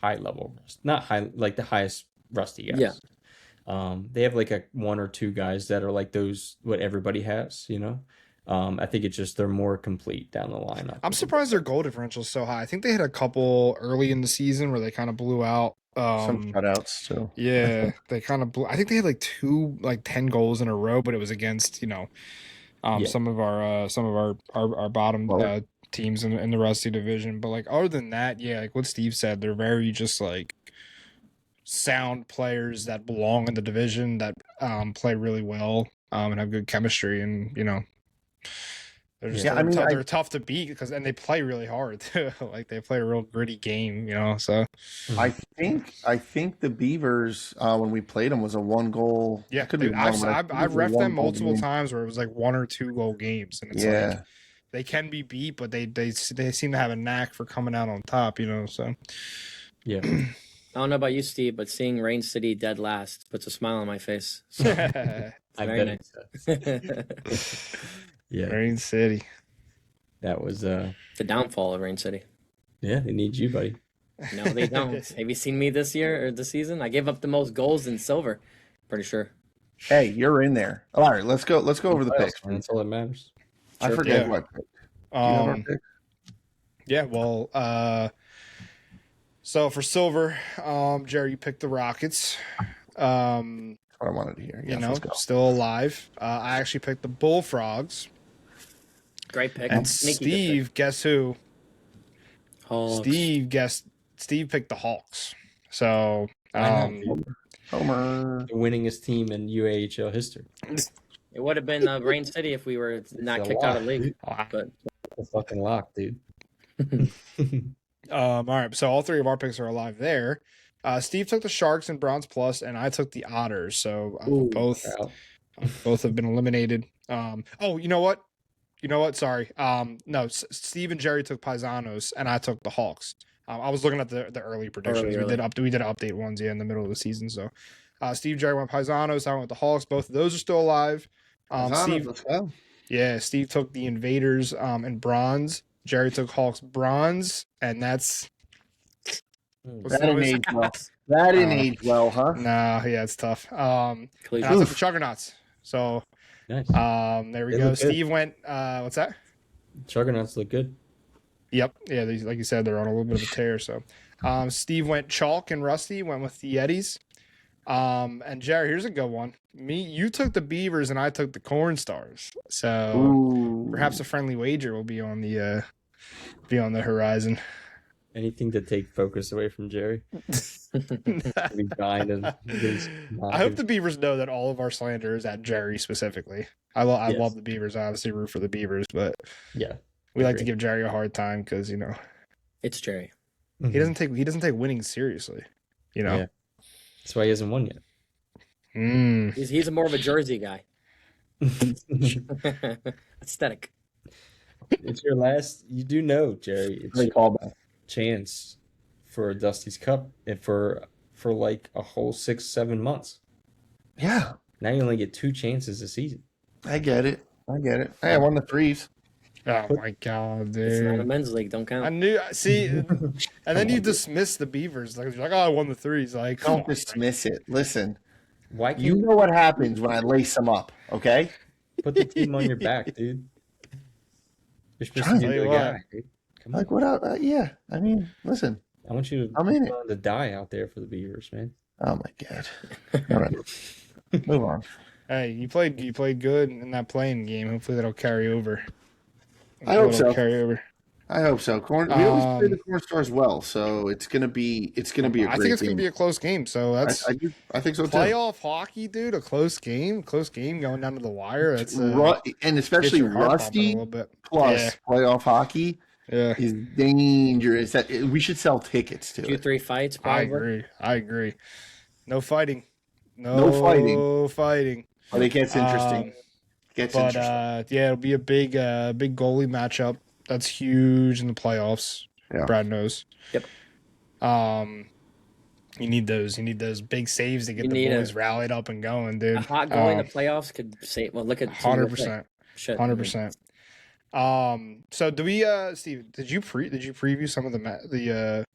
Speaker 3: high level rust, not high like the highest Rusty guys.
Speaker 4: Yeah.
Speaker 3: They have like a 1 or 2 guys that are like those what everybody has, you know. I think it's just they're more complete down the lineup.
Speaker 1: I'm surprised their goal differential is so high. I think they had a couple early in the season where they kind of blew out.
Speaker 2: Some shutouts too.
Speaker 1: Yeah, they kind of blew. I think they had like 10 goals in a row, but it was against some of our bottom teams in the Rusty division. But like other than that, yeah, like what Steve said, they're very just like sound players that belong in the division that play really well and have good chemistry, and they're just they're tough to beat and they play really hard too. Like they play a real gritty game, so
Speaker 2: I think the Beavers when we played them was a 1-goal.
Speaker 1: Yeah,
Speaker 2: could
Speaker 1: dude,
Speaker 2: be wrong,
Speaker 1: I've reffed them multiple times where it was like 1 or 2 goal games, and it's like they can be beat, but they seem to have a knack for coming out on top, so
Speaker 3: yeah.
Speaker 4: I don't know about you, Steve, but seeing Rain City dead last puts a smile on my face. So,
Speaker 3: I
Speaker 4: very
Speaker 3: bet
Speaker 4: nice.
Speaker 3: it does. Yeah,
Speaker 1: Rain City.
Speaker 3: that was
Speaker 4: The downfall of Rain City.
Speaker 3: yeah, they need you, buddy.
Speaker 4: No, they don't. Have you seen me this year or this season? I gave up the most goals in silver. Pretty sure.
Speaker 2: Hey, you're in there. All right, let's go over the picks.
Speaker 3: That's all that matters.
Speaker 2: I
Speaker 1: Sure.
Speaker 2: forget
Speaker 1: Yeah.
Speaker 2: what pick. Do you have our pick?
Speaker 1: Yeah, well, so for silver, Jerry, you picked the Rockets.
Speaker 2: That's what I wanted to hear. Yes, let's go.
Speaker 1: Still alive. I actually picked the Bullfrogs.
Speaker 4: Great pick.
Speaker 1: And
Speaker 4: Sneaky good
Speaker 1: Steve, guess who?
Speaker 4: pick. Hawks.
Speaker 1: Steve picked the Hawks. So,
Speaker 2: Homer.
Speaker 3: The winningest team in UAHL history.
Speaker 4: It would have been Rain City if we were not
Speaker 3: It's a
Speaker 4: kicked out of
Speaker 3: lot,
Speaker 4: league.
Speaker 3: dude.
Speaker 4: But
Speaker 3: The fucking lock, dude.
Speaker 1: all right. So all 3 of our picks are alive there. Steve took the Sharks and Bronze Plus, and I took the Otters. So
Speaker 4: Ooh,
Speaker 1: both have been eliminated. Oh, you know what? Sorry. No, Steve and Jerry took Paisanos, and I took the Hawks. I was looking at the early predictions.
Speaker 4: Early.
Speaker 1: We did update ones in the middle of the season. So, Steve, Jerry went Paisanos. I went with the Hawks. Both of those are still alive. Steve,
Speaker 2: Let's go.
Speaker 1: yeah, Steve took the Invaders in bronze. Jerry took Hawks bronze, and that's
Speaker 2: That didn't age well. That didn't age well, huh?
Speaker 1: Nah, yeah, it's tough. And I
Speaker 4: Cleveland.
Speaker 1: took the Juggernauts. So,
Speaker 3: Nice.
Speaker 1: there we
Speaker 3: They
Speaker 1: go.
Speaker 3: look good.
Speaker 1: Steve went. What's that?
Speaker 3: Juggernauts look good.
Speaker 1: Yep. Yeah, like you said, they're on a little bit of a tear. So, Steve went Chalk and Rusty went with the Yetis. And Jerry, here's a good one. You took the Beavers and I took the Corn Stars. So
Speaker 2: Ooh.
Speaker 1: perhaps a friendly wager will be on the horizon.
Speaker 3: Anything to take focus away from Jerry. Be dying to lose.
Speaker 1: I hope the Beavers know that all of our slander is at Jerry specifically. I
Speaker 3: Yes.
Speaker 1: love the Beavers. I obviously root for the Beavers, but
Speaker 3: Yeah.
Speaker 1: we like to
Speaker 3: Agree.
Speaker 1: give Jerry a hard time because
Speaker 4: It's Jerry.
Speaker 1: he doesn't take winning seriously.
Speaker 3: Yeah. That's why he hasn't won yet.
Speaker 4: He's more of a Jersey guy. Aesthetic.
Speaker 3: It's your last. You do know, Jerry. It's
Speaker 2: Great callback.
Speaker 3: chance for a Dusty's Cup and for like a whole 6-7 months.
Speaker 2: Yeah,
Speaker 3: Now you only get 2 chances a season.
Speaker 2: I get it. Hey, I won the threes.
Speaker 1: Oh my god,
Speaker 4: It's not a
Speaker 1: dude!
Speaker 4: men's league. Don't
Speaker 1: I
Speaker 4: count.
Speaker 1: knew. See, and then you dismiss the Beavers. Like you're like, oh, I won the threes. Like, come
Speaker 2: Don't
Speaker 1: on,
Speaker 2: dismiss it. Listen,
Speaker 3: Why can't
Speaker 2: you
Speaker 3: you
Speaker 2: know what happens when I lace them up, okay?
Speaker 3: put the team on your back, dude? You're supposed
Speaker 2: Trying
Speaker 3: to
Speaker 1: to
Speaker 3: be
Speaker 1: tell
Speaker 3: the
Speaker 1: you
Speaker 3: guy, dude. Come on.
Speaker 2: Like, what up? Yeah, I mean, listen.
Speaker 3: I want you to
Speaker 2: I'm in it.
Speaker 3: willing to die out there for the Beavers, man.
Speaker 2: Oh, my God. All right. Move on.
Speaker 1: Hey, you played good in that playing game. Hopefully that'll carry over.
Speaker 2: I hope
Speaker 1: It'll
Speaker 2: so.
Speaker 1: Carry over.
Speaker 2: I hope so. We always play the Corn Stars well, so it's gonna be a great
Speaker 1: I think it's
Speaker 2: game.
Speaker 1: gonna be a close game. So that's
Speaker 2: I think so too.
Speaker 1: playoff hockey, dude. A close game going down to the wire. That's
Speaker 2: And especially
Speaker 1: gets your heart pumping a
Speaker 2: Rusty
Speaker 1: little bit.
Speaker 2: plus playoff hockey
Speaker 1: Yeah,
Speaker 2: is dangerous. That we should sell tickets to it.
Speaker 4: 2-3 fights,
Speaker 1: I
Speaker 4: probably.
Speaker 1: agree. No fighting.
Speaker 2: No fighting.
Speaker 1: No fighting.
Speaker 2: But it gets interesting. Gets
Speaker 1: But
Speaker 2: interesting.
Speaker 1: yeah, it'll be a big goalie matchup. That's huge in the playoffs.
Speaker 2: Yeah.
Speaker 1: Brad knows.
Speaker 4: Yep.
Speaker 1: You need those. You need those big saves to get
Speaker 4: You
Speaker 1: the
Speaker 4: need
Speaker 1: boys rallied up and going, dude.
Speaker 4: A hot goalie in the playoffs could save. Well, look at
Speaker 1: 100%.
Speaker 4: Shit,
Speaker 1: 100%. So do we, Steve? Did you preview some of the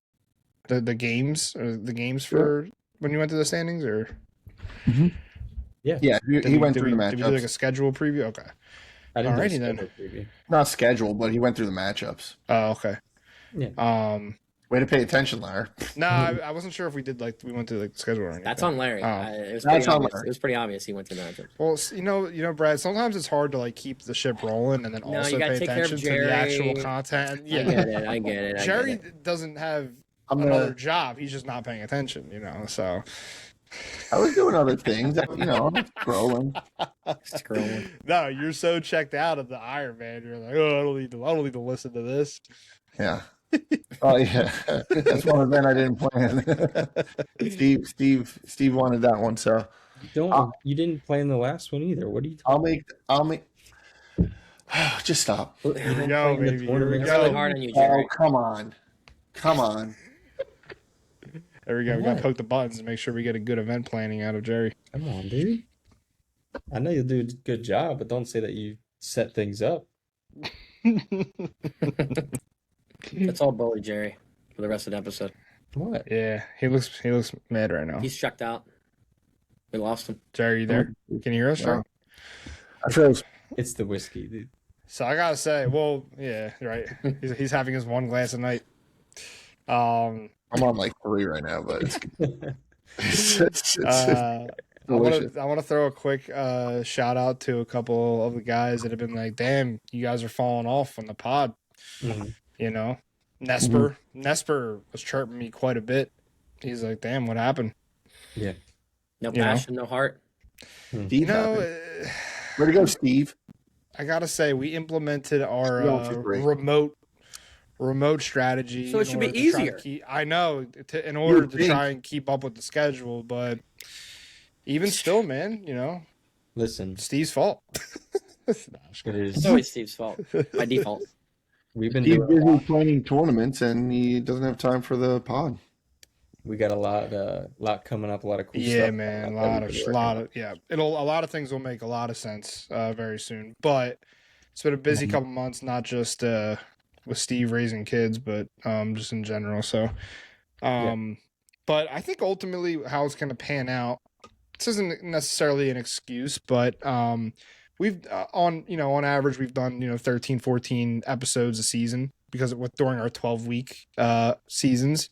Speaker 1: games or the games for when you went to the standings or?
Speaker 3: Yeah.
Speaker 2: Yeah, he went through the matchups.
Speaker 1: Did we do like a schedule preview? Okay.
Speaker 3: I didn't
Speaker 1: Alrighty
Speaker 3: do a
Speaker 1: then.
Speaker 3: schedule preview.
Speaker 2: Not scheduled, but he went through the matchups.
Speaker 1: Oh, okay.
Speaker 3: Yeah.
Speaker 2: Way to pay attention, Larry.
Speaker 1: No, I wasn't sure if we did we went to the schedule or anything.
Speaker 4: That's on Larry.
Speaker 1: Oh.
Speaker 4: It was
Speaker 2: That's
Speaker 4: pretty
Speaker 2: on
Speaker 4: obvious.
Speaker 2: Larry.
Speaker 4: It was pretty obvious he went to the matchup.
Speaker 1: Well, you know, Brad. Sometimes it's hard to keep the ship rolling and then
Speaker 4: No,
Speaker 1: also
Speaker 4: you gotta
Speaker 1: pay
Speaker 4: take care of
Speaker 1: attention to the actual
Speaker 4: Jerry.
Speaker 1: content. Yeah,
Speaker 4: I get it.
Speaker 1: Jerry doesn't have another job. He's just not paying attention. You know, so.
Speaker 2: I was doing other things. You know, I'm scrolling.
Speaker 4: Scrolling.
Speaker 1: No, you're so checked out of the Ironman. You're like, oh, I don't need to listen to this.
Speaker 2: Yeah. Oh yeah, that's one event I didn't plan. Steve wanted that one, so
Speaker 3: You didn't play in the last one either. What are you talking
Speaker 2: I'll make. Just stop.
Speaker 1: Here we go,
Speaker 3: playing the
Speaker 1: baby. Here we
Speaker 3: tournament?
Speaker 4: It's
Speaker 1: go.
Speaker 4: really hard on you, Jerry.
Speaker 2: Oh come on.
Speaker 1: There we go. We got to
Speaker 3: What?
Speaker 1: poke the buttons and make sure we get a good event planning out of Jerry.
Speaker 3: Come on, dude. I know you'll do a good job, but don't say that you set things up.
Speaker 4: That's all bully Jerry for the rest of the episode.
Speaker 3: What?
Speaker 1: Yeah, he looks mad right now.
Speaker 4: He's checked out. We lost him.
Speaker 1: Jerry, you there? Can you hear us?
Speaker 2: Yeah. I froze.
Speaker 3: It's the whiskey, dude.
Speaker 1: So I gotta say, well, yeah, right. He's having his one glass a night.
Speaker 2: I'm on like 3 right now, but it's delicious.
Speaker 1: I want to throw a quick shout out to a couple of the guys that have been like, damn, you guys are falling off on the pod.
Speaker 3: Mhm.
Speaker 1: You know, Nesper was chirping me quite a bit. He's like, damn, what happened?
Speaker 3: Yeah.
Speaker 4: No
Speaker 1: You know?
Speaker 4: passion, no heart.
Speaker 1: You know,
Speaker 2: Where to go, Steve?
Speaker 1: I gotta say, we implemented our
Speaker 2: Going for 3.
Speaker 1: remote strategy.
Speaker 4: So it
Speaker 1: in
Speaker 4: should be
Speaker 1: order to try to
Speaker 4: easier.
Speaker 1: I know, in order to
Speaker 2: think.
Speaker 1: try and keep up with the schedule, but even still, man, you know,
Speaker 3: Listen,
Speaker 1: Steve's fault.
Speaker 3: it is.
Speaker 4: It's always Steve's fault by default.
Speaker 3: We've been
Speaker 2: He's
Speaker 3: doing a
Speaker 2: busy
Speaker 3: lot.
Speaker 2: planning tournaments, and he doesn't have time for the pod.
Speaker 3: We got a lot coming up, a lot of cool stuff.
Speaker 1: Yeah,
Speaker 3: coming
Speaker 1: man,
Speaker 3: up
Speaker 1: a
Speaker 3: that
Speaker 1: lot
Speaker 3: we've
Speaker 1: of
Speaker 3: been working on.
Speaker 1: yeah. A lot of things will make a lot of sense very soon. But it's been a busy couple months, not just with Steve raising kids, but just in general. So, but I think ultimately how it's going to pan out. This isn't necessarily an excuse, but we've on average we've done 13, 14 episodes a season because during our 12-week seasons.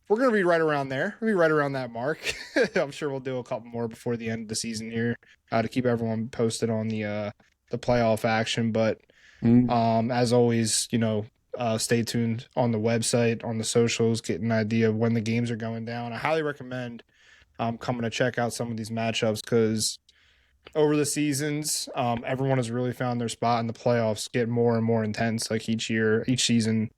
Speaker 1: We're going to be right around there. We'll be right around that mark. I'm sure we'll do a couple more before the end of the season here to keep everyone posted on the playoff action. But as always, stay tuned on the website, on the socials, get an idea of when the games are going down. I highly recommend coming to check out some of these matchups because over the seasons, everyone has really found their spot in the playoffs, get more and more intense like each season.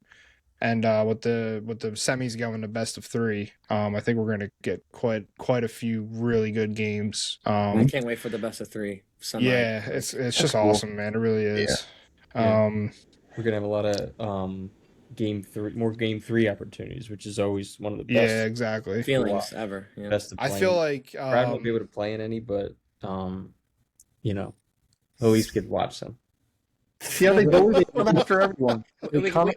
Speaker 1: And with the semis going to best of 3, I think we're going to get quite a few really good games.
Speaker 4: I can't wait for the best of 3.
Speaker 1: Yeah, it's just
Speaker 2: cool.
Speaker 1: awesome, man. It really is.
Speaker 3: Yeah. We're gonna have a lot of more game 3 opportunities, which is always one of the best.
Speaker 1: Yeah, exactly.
Speaker 4: feelings ever. Yeah.
Speaker 3: Best of
Speaker 1: I
Speaker 3: playing.
Speaker 1: feel like
Speaker 3: Brad won't be able to play in any, but he'll at least get to watch them.
Speaker 2: See how they go? They come after everyone.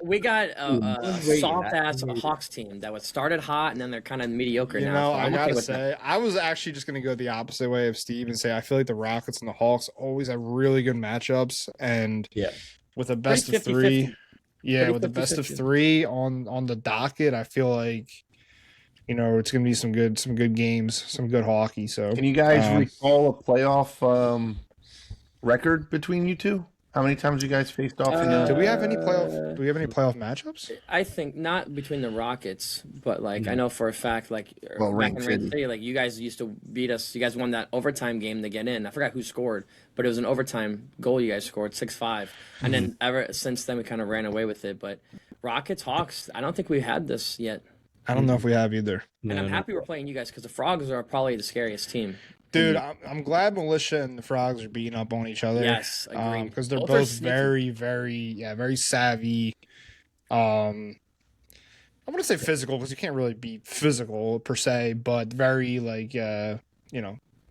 Speaker 4: We got a
Speaker 3: Wait,
Speaker 4: soft ass
Speaker 3: that-
Speaker 4: Hawks team that was started hot and then they're kind of mediocre
Speaker 1: You
Speaker 4: now.
Speaker 1: know,
Speaker 4: so
Speaker 1: I
Speaker 4: I'm okay
Speaker 1: gotta
Speaker 4: with that.
Speaker 1: say, I was actually just gonna go the opposite way of Steve and say I feel like the Rockets and the Hawks always have really good matchups, and
Speaker 3: Yeah.
Speaker 1: with a best of
Speaker 4: 50-50.
Speaker 1: 3, yeah,
Speaker 4: Pretty
Speaker 1: with the best of
Speaker 4: 50-50.
Speaker 1: 3 on the docket, I feel like it's gonna be some good games, some good hockey. So
Speaker 2: Can you guys recall a playoff record between you two? How many times you guys faced off in
Speaker 1: do
Speaker 2: the?
Speaker 1: we have any playoff matchups?
Speaker 4: I think not between the Rockets, but I know for a fact,
Speaker 2: Well,
Speaker 4: back in
Speaker 2: Ring
Speaker 4: Rain
Speaker 2: City.
Speaker 4: City, you guys used to beat us. You guys won that overtime game to get in. I forgot who scored, but it was an overtime goal you guys scored, 6-5. And then ever since then, we kind of ran away with it. But Rockets, Hawks, I don't think we had this yet.
Speaker 1: I don't know if we have either.
Speaker 4: And
Speaker 3: No,
Speaker 4: I'm happy we're playing you guys because the Frogs are probably the scariest team.
Speaker 1: Dude, I'm glad Militia and the Frogs are beating up on each other.
Speaker 4: Yes, agreed.
Speaker 1: Because they're
Speaker 4: Both are
Speaker 1: both
Speaker 4: sneaky.
Speaker 1: very savvy. I want to say physical because you can't really be physical per se, but very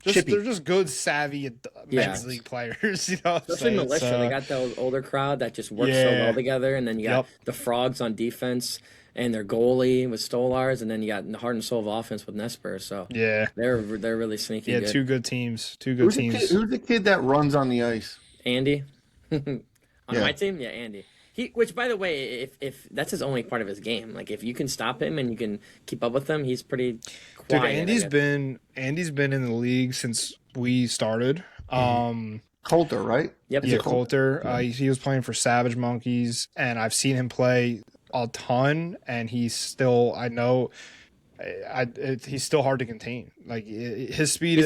Speaker 2: Chippy.
Speaker 1: they're just good, savvy
Speaker 4: Yeah.
Speaker 1: men's league players. You know,
Speaker 4: Especially
Speaker 1: so
Speaker 4: Militia, they got that older crowd that just works so
Speaker 1: Yeah.
Speaker 4: well together, and then you got
Speaker 1: Yep.
Speaker 4: the Frogs on defense and their goalie with Stolars, and then you got the heart and soul of offense with Nesper. So
Speaker 1: yeah,
Speaker 4: they're really sneaky.
Speaker 1: yeah.
Speaker 4: Good.
Speaker 1: Two good teams. Two good teams.
Speaker 2: Who's the kid that runs on the ice?
Speaker 4: Andy on
Speaker 2: Yeah.
Speaker 4: my team, yeah, Andy. Which by the way, if that's his only part of his game, like if you can stop him and you can keep up with him, he's pretty quiet.
Speaker 1: Dude,
Speaker 4: I
Speaker 1: Andy's been in the league since we started.
Speaker 2: Coulter, right?
Speaker 4: Yep.
Speaker 1: Yeah, Coulter. He was playing for Savage Monkeys, and I've seen him play a ton, and he's still. I know. He's still hard to contain. Like his speed,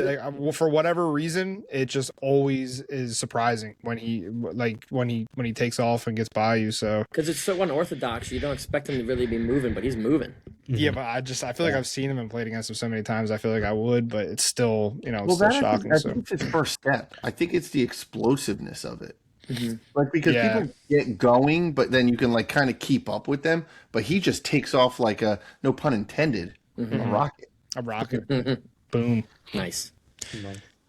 Speaker 1: for whatever reason, it just always is surprising when he takes off and gets by you. So
Speaker 4: Because it's so unorthodox, you don't expect him to really be moving, but he's moving.
Speaker 1: yeah, but I feel like I've seen him and played against him so many times. I feel like I would, but it's still it's still shocking.
Speaker 2: I think it's his first step. I think it's the explosiveness of it.
Speaker 4: Mm-hmm.
Speaker 2: Like because
Speaker 1: Yeah.
Speaker 2: people get going, but then you can like kind of keep up with them. But he just takes off like a, no pun intended, a rocket.
Speaker 1: A rocket, boom.
Speaker 4: Nice.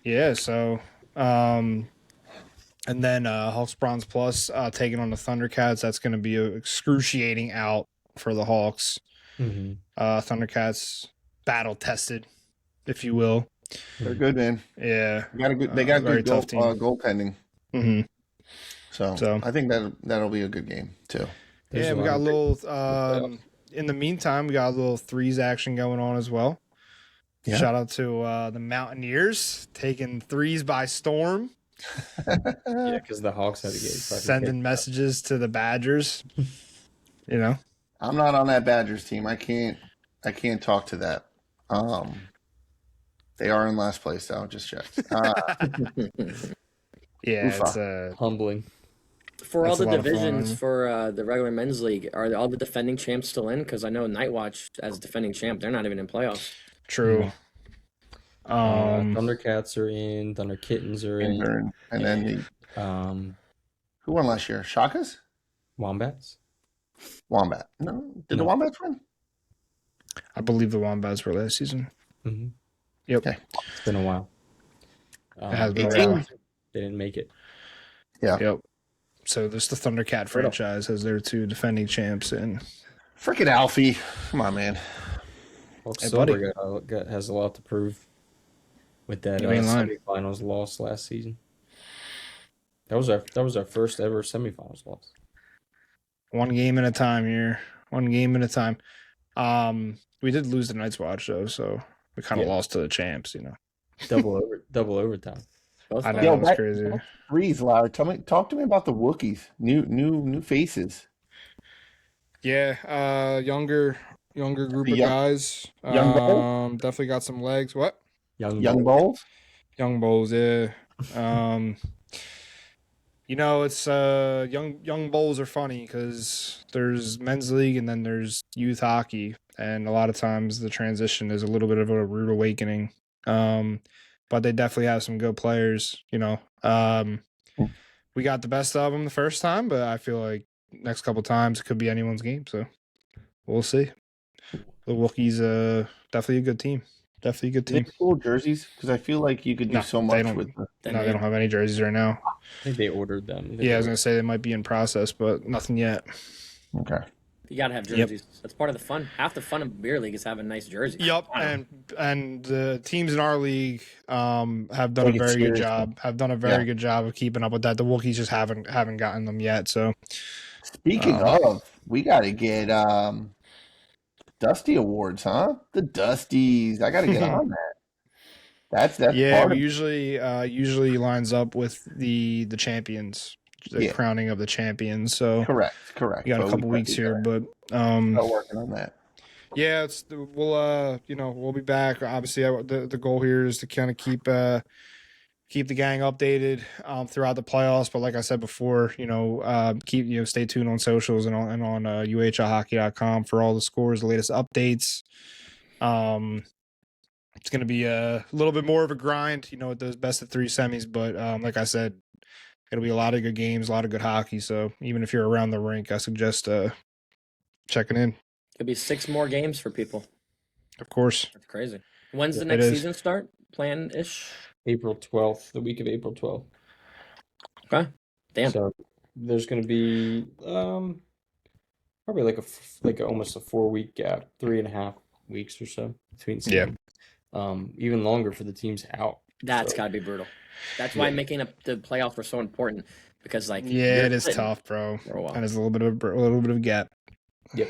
Speaker 1: Yeah. So, and then Hawks Bronze Plus taking on the Thundercats. That's going to be an excruciating out for the Hawks. Thundercats battle tested, if you will.
Speaker 2: They're good, man.
Speaker 1: Yeah.
Speaker 2: They got
Speaker 1: very
Speaker 2: good goal,
Speaker 1: tough team.
Speaker 2: goaltending.
Speaker 1: Mm-hmm.
Speaker 2: So I think that'll be a good game too.
Speaker 1: Yeah, we got a little. In the meantime, we got a little threes action going on as well.
Speaker 2: Yeah.
Speaker 1: Shout out to the Mountaineers taking threes by storm.
Speaker 3: Yeah, because the Hawks had to get fucking
Speaker 1: Sending
Speaker 3: kicked
Speaker 1: messages to the Badgers. You know,
Speaker 2: I'm not on that Badgers team. I can't talk to that. They are in last place though. Just checked.
Speaker 1: yeah,
Speaker 2: Oofa.
Speaker 1: it's
Speaker 3: out. Humbling.
Speaker 4: For all
Speaker 1: That's a
Speaker 4: the
Speaker 1: lot of
Speaker 4: divisions
Speaker 1: fun.
Speaker 4: for the regular men's league, are all the defending champs still in? Because I know Nightwatch as defending champ, they're not even in playoffs.
Speaker 1: true.
Speaker 3: Thundercats are in. Thunder Kittens are in.
Speaker 2: And then
Speaker 3: Um,
Speaker 2: who won last year? Shakas?
Speaker 3: Wombats.
Speaker 2: Wombat. No. Did the
Speaker 3: No.
Speaker 2: Wombats win?
Speaker 1: I believe the Wombats were last season.
Speaker 3: Mm-hmm.
Speaker 1: Yep.
Speaker 2: Okay.
Speaker 3: It's been a while.
Speaker 1: It has been a
Speaker 2: 18.
Speaker 1: while.
Speaker 3: They didn't make it.
Speaker 1: Yep. So there's the Thundercat franchise as their two defending champs, and
Speaker 2: Frickin' Alfie. Come on, man.
Speaker 3: Hawks
Speaker 1: Hey,
Speaker 3: Silver
Speaker 1: buddy.
Speaker 3: has a lot to prove with that
Speaker 1: You ain't lying.
Speaker 3: semifinals loss last season. That was our first ever semifinals loss.
Speaker 1: one game at a time here. One game at a time. We did lose the Night's Watch though, so we kind of
Speaker 3: Yeah.
Speaker 1: lost to the champs. You know,
Speaker 3: Double overtime.
Speaker 4: Both
Speaker 1: I know
Speaker 4: fun.
Speaker 2: Yo,
Speaker 1: it was
Speaker 2: that-
Speaker 1: crazy.
Speaker 2: Breeze, Larry. Talk to me about the Wookiees. New faces.
Speaker 1: Yeah, younger group of
Speaker 2: Young-
Speaker 1: guys.
Speaker 2: young Bull?
Speaker 1: Definitely got some legs. What?
Speaker 3: Young
Speaker 2: Young
Speaker 3: Bull.
Speaker 2: Bulls.
Speaker 1: Young Bulls, yeah. It's young Bulls are funny because there's men's league and then there's youth hockey, and a lot of times the transition is a little bit of a rude awakening. But they definitely have some good players. We got the best of them the first time, but I feel like next couple times it could be anyone's game. So we'll see. The Wookiees, definitely a good team. Definitely a good
Speaker 2: Do they
Speaker 1: team.
Speaker 2: have cool jerseys? Because I feel like you could do
Speaker 1: No,
Speaker 2: so
Speaker 1: they
Speaker 2: much
Speaker 1: don't.
Speaker 2: with the
Speaker 1: No, they don't have any jerseys right now.
Speaker 3: I think they ordered them.
Speaker 1: Yeah, I was gonna say they might be in process, but nothing yet.
Speaker 2: Okay.
Speaker 4: You gotta have jerseys. That's part of the fun. Half the fun of beer league is having nice jerseys.
Speaker 1: Yep, and the teams in our league have done
Speaker 2: Take
Speaker 1: a
Speaker 2: it
Speaker 1: very good
Speaker 2: seriously.
Speaker 1: job. Have done a very good job of keeping up with that. The Wookiees just haven't gotten them yet. So
Speaker 2: Speaking of, we got to get Dusty Awards, huh? The Dusties. I got to get on that. That's
Speaker 1: yeah,
Speaker 2: part
Speaker 1: we
Speaker 2: of
Speaker 1: usually lines up with the champions, the
Speaker 2: Yeah.
Speaker 1: crowning of the champions. So
Speaker 2: correct.
Speaker 1: we got a
Speaker 2: But
Speaker 1: couple
Speaker 2: we
Speaker 1: weeks
Speaker 2: gotta
Speaker 1: here, but
Speaker 2: start working on that.
Speaker 1: yeah, we'll be back. Obviously, the goal here is to kind of keep the gang updated throughout the playoffs. But like I said before, stay tuned on socials and on UHLhockey.com for all the scores, the latest updates. It's going to be a little bit more of a grind, with those best of 3 semis. But like I said, it'll be a lot of good games, a lot of good hockey. So even if you're around the rink, I suggest checking in.
Speaker 4: Could be 6 more games for people.
Speaker 1: Of course.
Speaker 4: That's crazy. When's the
Speaker 1: It
Speaker 4: next
Speaker 1: is.
Speaker 4: season start? Plan-ish?
Speaker 3: April 12th, the week of April 12th.
Speaker 4: Okay. Damn.
Speaker 3: So there's going to be probably like almost a 4-week gap, 3.5 weeks or so between seasons. Even longer for the teams out.
Speaker 4: That's
Speaker 3: So-
Speaker 4: got to be brutal. That's why making the playoffs were so important because
Speaker 1: Yeah,
Speaker 4: you're
Speaker 1: it is
Speaker 4: sitting
Speaker 1: tough, bro.
Speaker 4: for a while.
Speaker 1: And there's a little bit of gap.
Speaker 3: Yep,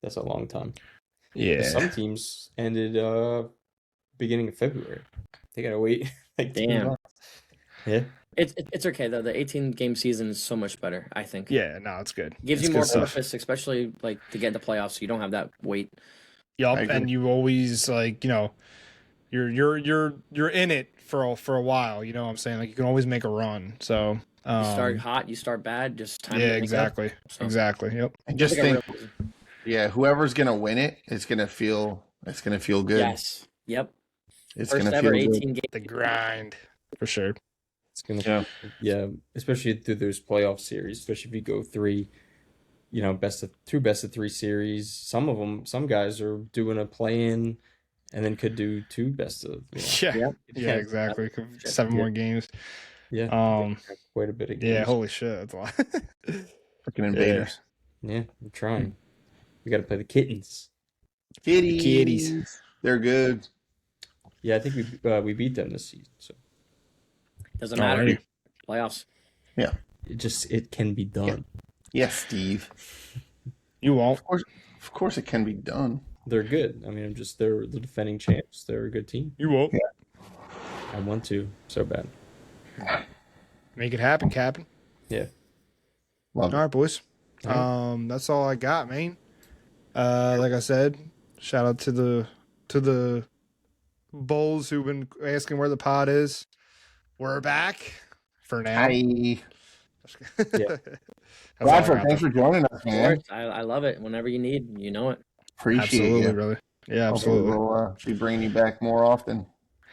Speaker 3: that's a long time.
Speaker 1: Yeah.
Speaker 3: Some teams ended beginning of February. They gotta wait like 2
Speaker 4: Damn.
Speaker 3: months. Yeah,
Speaker 4: It's okay though. The 18-game season is so much better, I think.
Speaker 1: Yeah, no, it's good.
Speaker 4: Gives
Speaker 1: It's
Speaker 4: you
Speaker 1: good
Speaker 4: more
Speaker 1: stuff.
Speaker 4: purpose, especially to get in the playoffs, so you don't have that wait.
Speaker 1: Yup,
Speaker 2: I agree.
Speaker 1: and you always you're in it for a while. You know what I'm saying? Like you can always make a run. So
Speaker 4: You start hot, you start bad, just time.
Speaker 1: yeah,
Speaker 4: to make up.
Speaker 1: exactly,
Speaker 4: So-
Speaker 1: exactly. Yep.
Speaker 2: And just
Speaker 4: It's like a
Speaker 2: think,
Speaker 4: real-
Speaker 2: yeah, whoever's gonna win it, it's gonna feel good.
Speaker 4: Yes. Yep.
Speaker 2: It's
Speaker 4: First
Speaker 2: gonna
Speaker 4: ever
Speaker 2: feel good.
Speaker 4: 18 game.
Speaker 1: The grind for sure.
Speaker 3: it's gonna
Speaker 2: Yeah.
Speaker 3: especially through those playoff series. Especially if you go 3, best of 3 series. Some guys are doing a play-in, and then could do 2 best of.
Speaker 1: Yeah,
Speaker 4: Yep.
Speaker 1: yeah, exactly. 7 more games.
Speaker 3: Yeah, quite a bit of games.
Speaker 1: Yeah, holy shit, that's a lot.
Speaker 2: Freaking invaders.
Speaker 3: Yeah, we're trying. We got to play the Kittens.
Speaker 2: Kitties. They're good.
Speaker 3: Yeah, I think we beat them this season. So
Speaker 4: Doesn't matter.
Speaker 1: Alrighty.
Speaker 4: Playoffs.
Speaker 3: it can be done.
Speaker 2: Yes, Steve.
Speaker 1: You won't.
Speaker 2: Of course, it can be done.
Speaker 3: They're good. I mean, they're the defending champs. They're a good team.
Speaker 1: You won't.
Speaker 3: I want to so bad.
Speaker 1: Make it happen, Captain.
Speaker 3: Yeah.
Speaker 2: Love
Speaker 1: All
Speaker 2: it.
Speaker 1: right, boys.
Speaker 3: All right.
Speaker 1: That's all I got, man. Like I said, shout out to the Bulls who've been asking where the pod is. We're back for now.
Speaker 2: Hi.
Speaker 1: That's all I
Speaker 2: Bradford,
Speaker 1: got,
Speaker 2: thanks
Speaker 1: though.
Speaker 2: for joining us,
Speaker 4: Of
Speaker 2: man.
Speaker 4: course. I love it. Whenever you need, you know it.
Speaker 2: Appreciate
Speaker 1: Absolutely,
Speaker 2: you.
Speaker 1: brother. Yeah,
Speaker 2: Hopefully
Speaker 1: absolutely.
Speaker 2: We'll be bringing you back more often.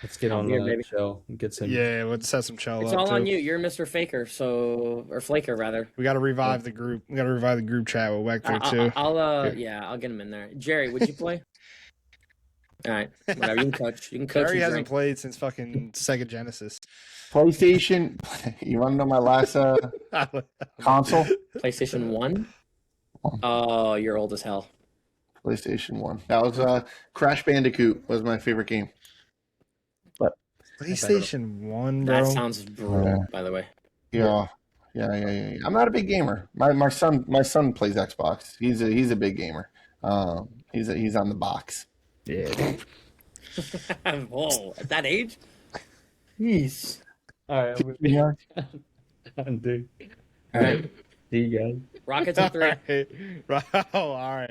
Speaker 3: Let's get
Speaker 4: I'm
Speaker 3: on
Speaker 4: here,
Speaker 3: the
Speaker 4: baby.
Speaker 3: show and get some.
Speaker 1: Yeah, let's set some chill
Speaker 4: It's
Speaker 1: up
Speaker 4: all
Speaker 1: too.
Speaker 4: on you. You're Mr. Faker, or Flaker rather.
Speaker 1: We got to revive the group. We got to revive the group chat with Wechter too.
Speaker 4: I'll get him in there. Jerry, would you play? All right, whatever. You can coach. You can coach.
Speaker 1: Barry
Speaker 4: and
Speaker 1: hasn't
Speaker 4: drink.
Speaker 1: played since fucking Sega Genesis.
Speaker 2: PlayStation. You want to know my last console?
Speaker 4: PlayStation 1. Oh, you're old as hell.
Speaker 2: PlayStation 1. That was Crash Bandicoot was my favorite game.
Speaker 1: PlayStation 1, bro.
Speaker 4: That sounds brutal, by the way.
Speaker 2: Yeah. I'm not a big gamer. My son plays Xbox. He's a big gamer. He's on the box.
Speaker 1: Yeah.
Speaker 4: Whoa, at that age? Jeez.
Speaker 3: All right.
Speaker 2: Yeah.
Speaker 3: Dude.
Speaker 4: All right.
Speaker 3: See you guys.
Speaker 4: Rockets in 3.
Speaker 1: Right. Oh, all right.